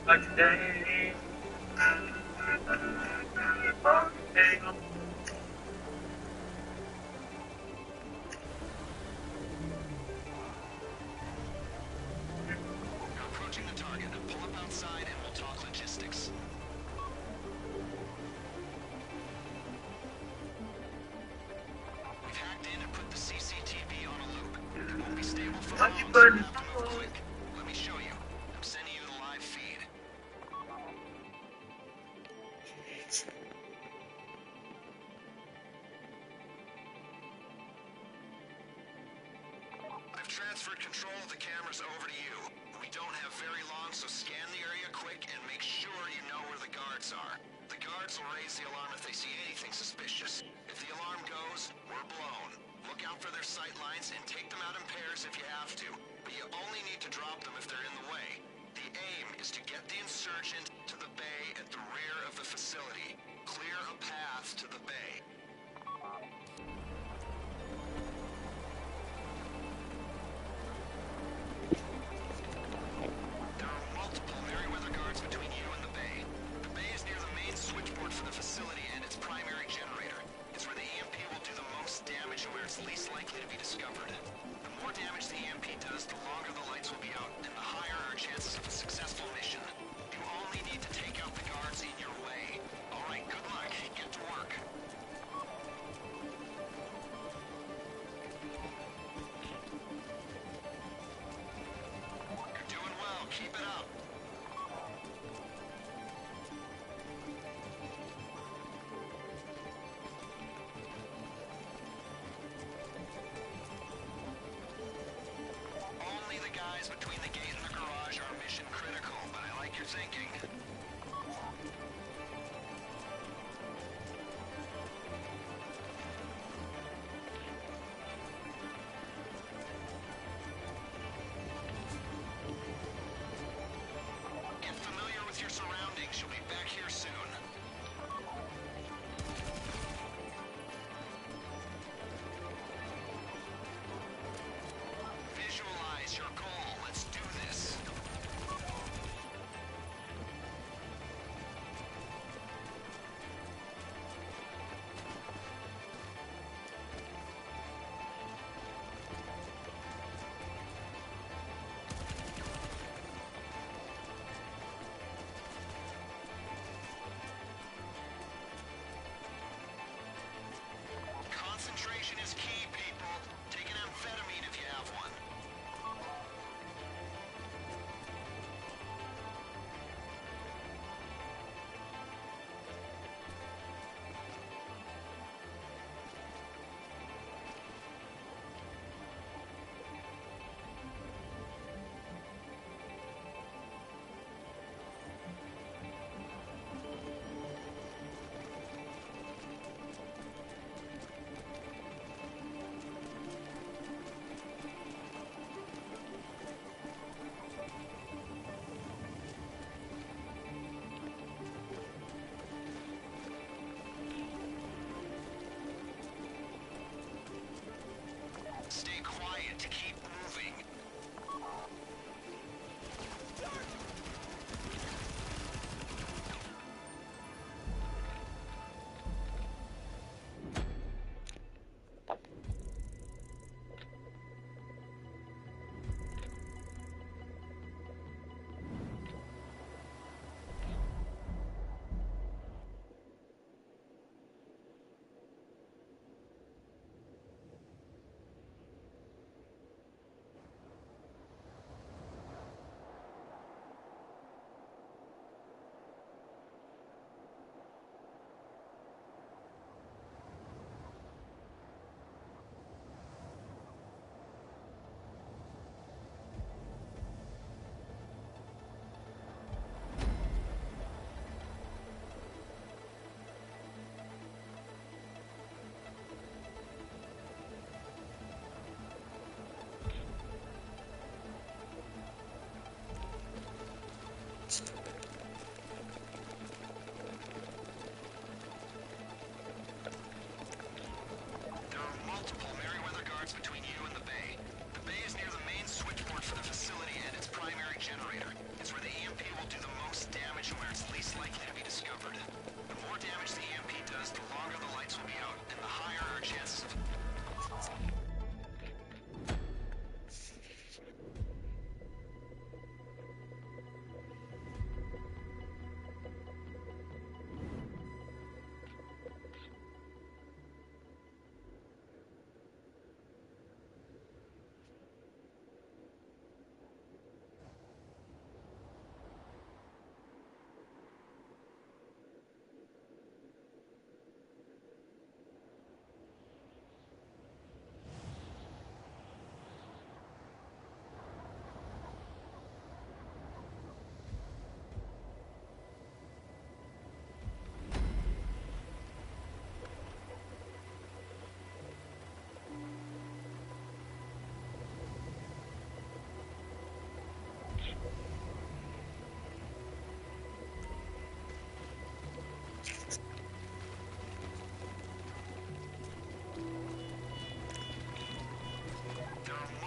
Speaker 11: Like today.
Speaker 13: You're approaching the target. Pull up outside and we'll talk logistics. We've hacked in and put the CCTV on a loop. It won't be stable for long, so you have to move quick. Let me show you. I'm sending you the live feed. I've transferred control of the cameras over to you. We don't have very long, so scan the area quick and make sure you know where the guards are. The guards will raise the alarm if they see anything suspicious. If the alarm goes, we're blown. Look out for their sight lines and take them out in pairs if you have to. But you only need to drop them if they're in the way. The aim is to get the insurgent to the bay at the rear of the facility. Clear a path to the bay. There are multiple Merryweather guards between you and the bay. The bay is near the main switchboard for the facility and its primary generator. It's where the EMP will do the most damage and where it's least likely to be discovered. The more damage the EMP does, the longer the lights will be out, and the higher our chances of a successful mission. You only need to take out the guards in your way. Alright, good luck. Get to work. You're doing well. Keep it up. Only the guys between the gate and the garage are mission critical, but I like your thinking. Get familiar with your surroundings. You'll be back here soon. Visualize your goal. Let's do this.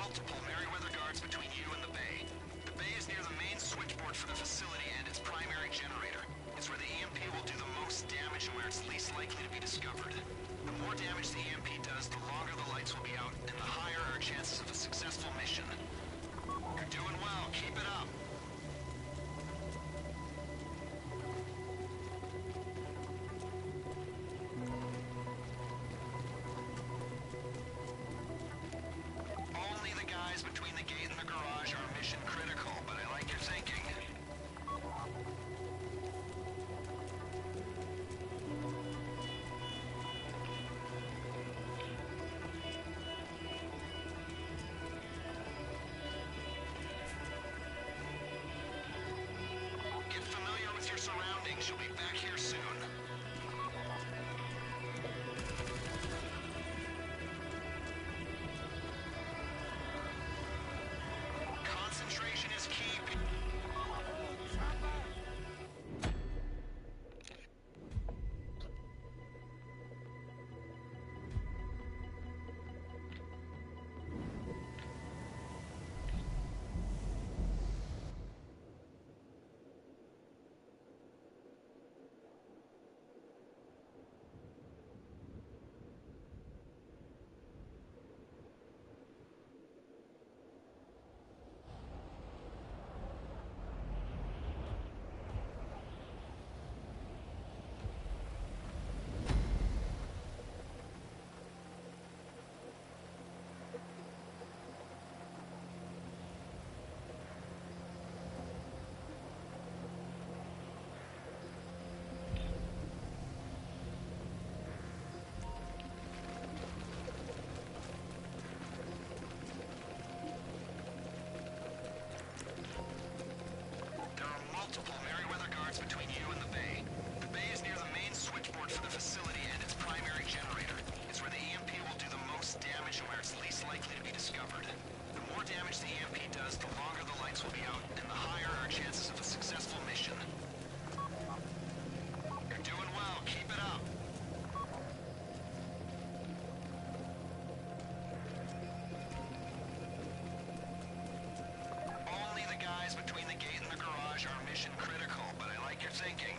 Speaker 13: multiple Merryweather guards between you and the bay. The bay is near the main switchboard for the facility and its primary generator. It's where the EMP will do the most damage and where it's least likely to be discovered. The more damage the EMP does, the longer the lights will be out, and the higher our chances of a successful mission. You're doing well. Keep it up. Only the guys between the gate and the garage are mission critical, but I like your thinking. Get familiar with your surroundings. You'll be back here soon. Concentration is key. There are multiple Merryweather guards between you and the bay. The bay is near the main switchboard for the facility and its primary generator. It's where the EMP will do the most damage and where it's least likely to be discovered. The more damage the EMP does, the longer the lights will be out, and the higher our chances of a successful mission. You're doing well. Keep it up. Only the guys between the gate and the garage are mission critical, but I like your thinking.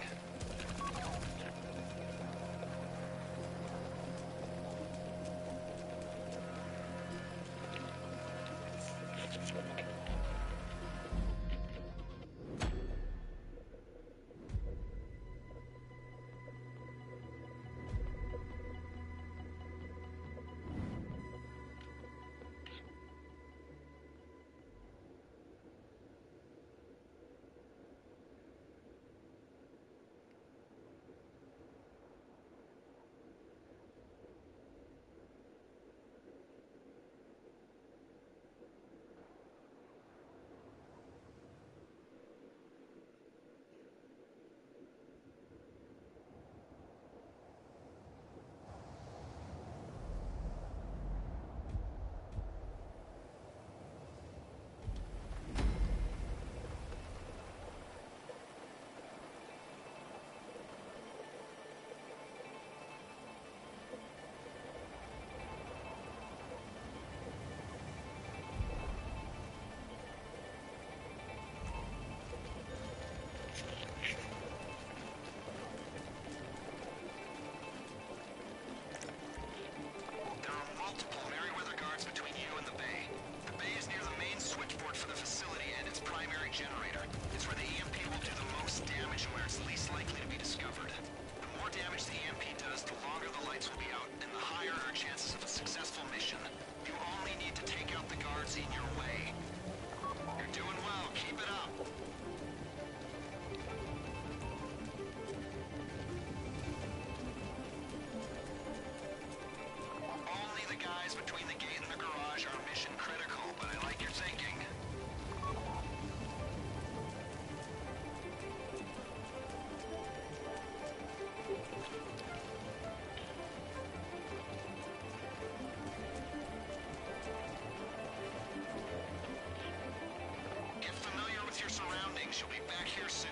Speaker 13: There are multiple Merryweather guards between you and the bay. The bay is near the main switchboard for the facility and its primary generator. It's where the EMP will do the most damage and where it's least likely to be discovered. The more damage the EMP does, the longer the lights will be out, and the higher our chances of a successful mission. You only need to take out the guards in your way. You're doing well. Keep it up. Only the guys between the gate and the garage are mission critical, but I like your thinking. Get familiar with your surroundings. You'll be back here soon.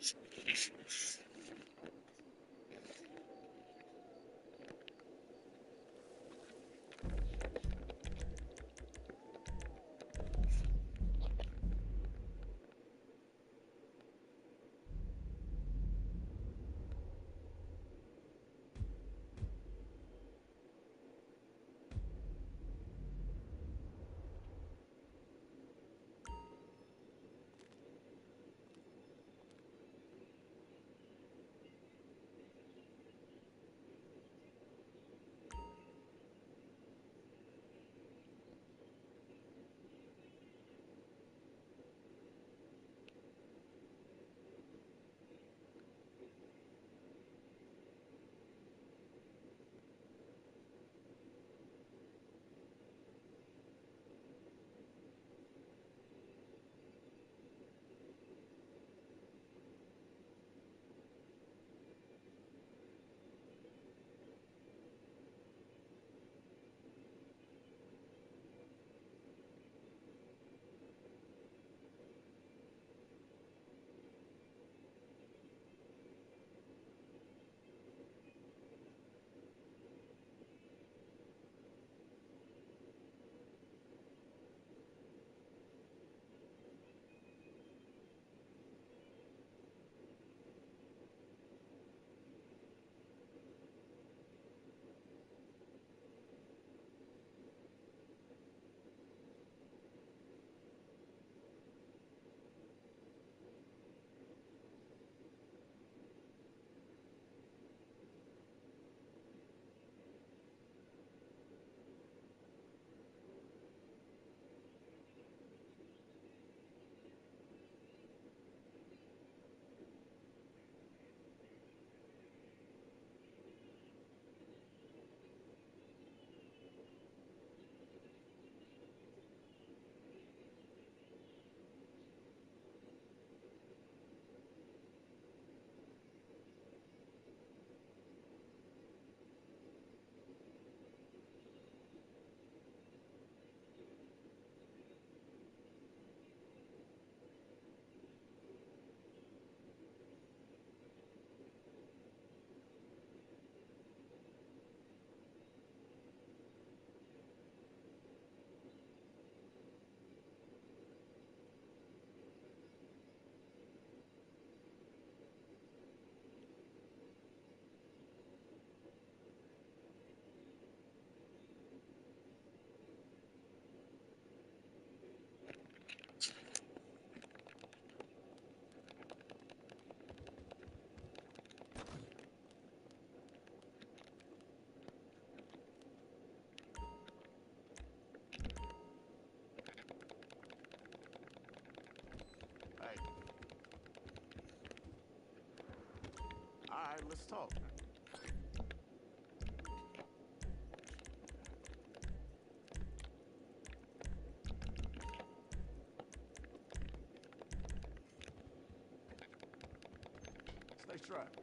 Speaker 14: Hey. All right, let's talk. Stay strapped.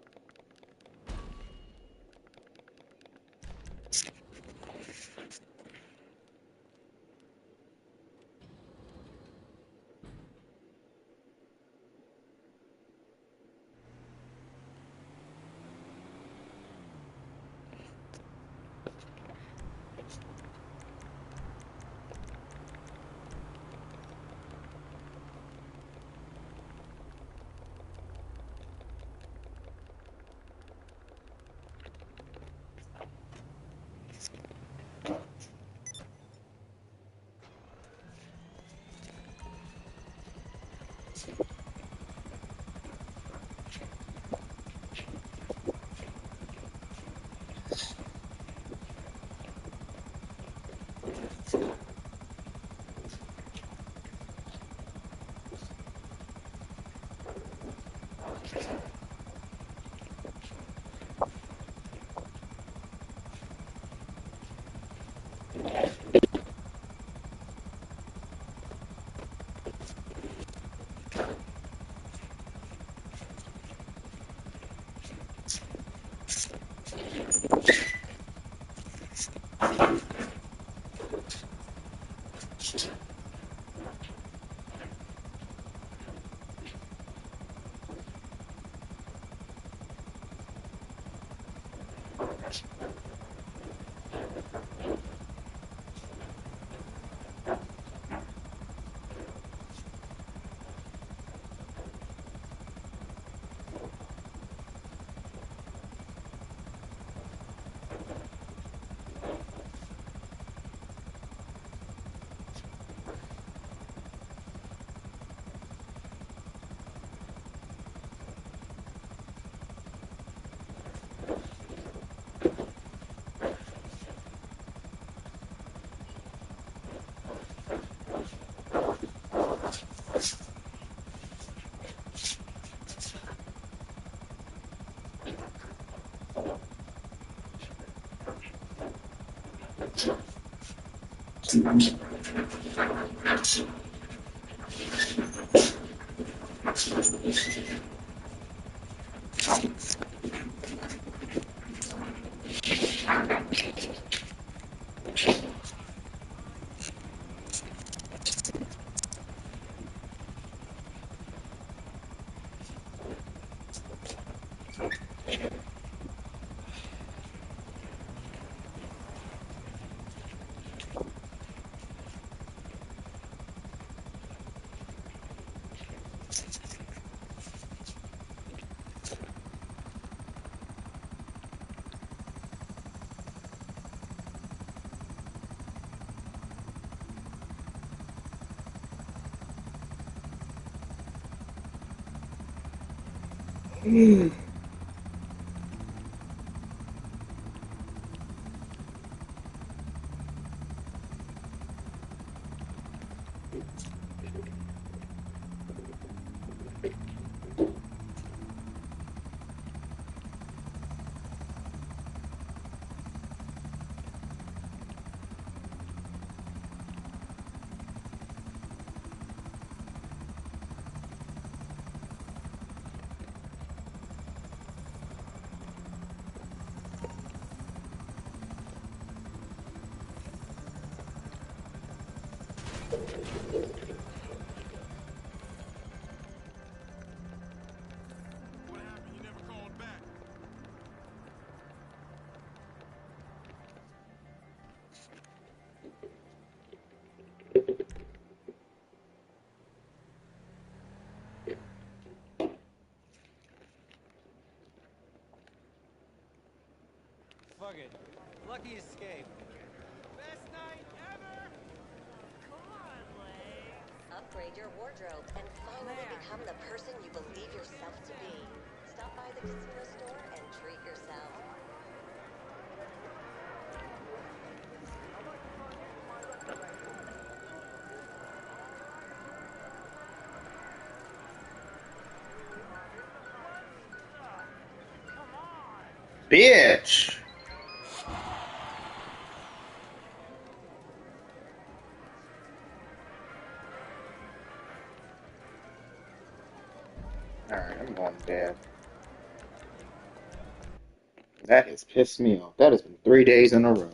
Speaker 14: What happened? You never called back.
Speaker 1: Fuck it. Lucky escape. Best night ever!
Speaker 17: Upgrade your wardrobe and finally become the person you believe yourself to be. Stop by the casino store and treat yourself.
Speaker 4: Bitch. Alright, I'm going to bed. That has pissed me off. That has been 3 days in a row.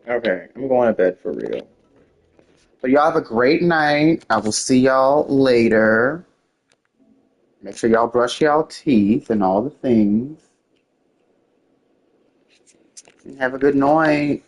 Speaker 15: Okay, I'm going to bed for real. But y'all have a great night. I will see y'all later. Make sure y'all brush y'all teeth and all the things. And have a good night.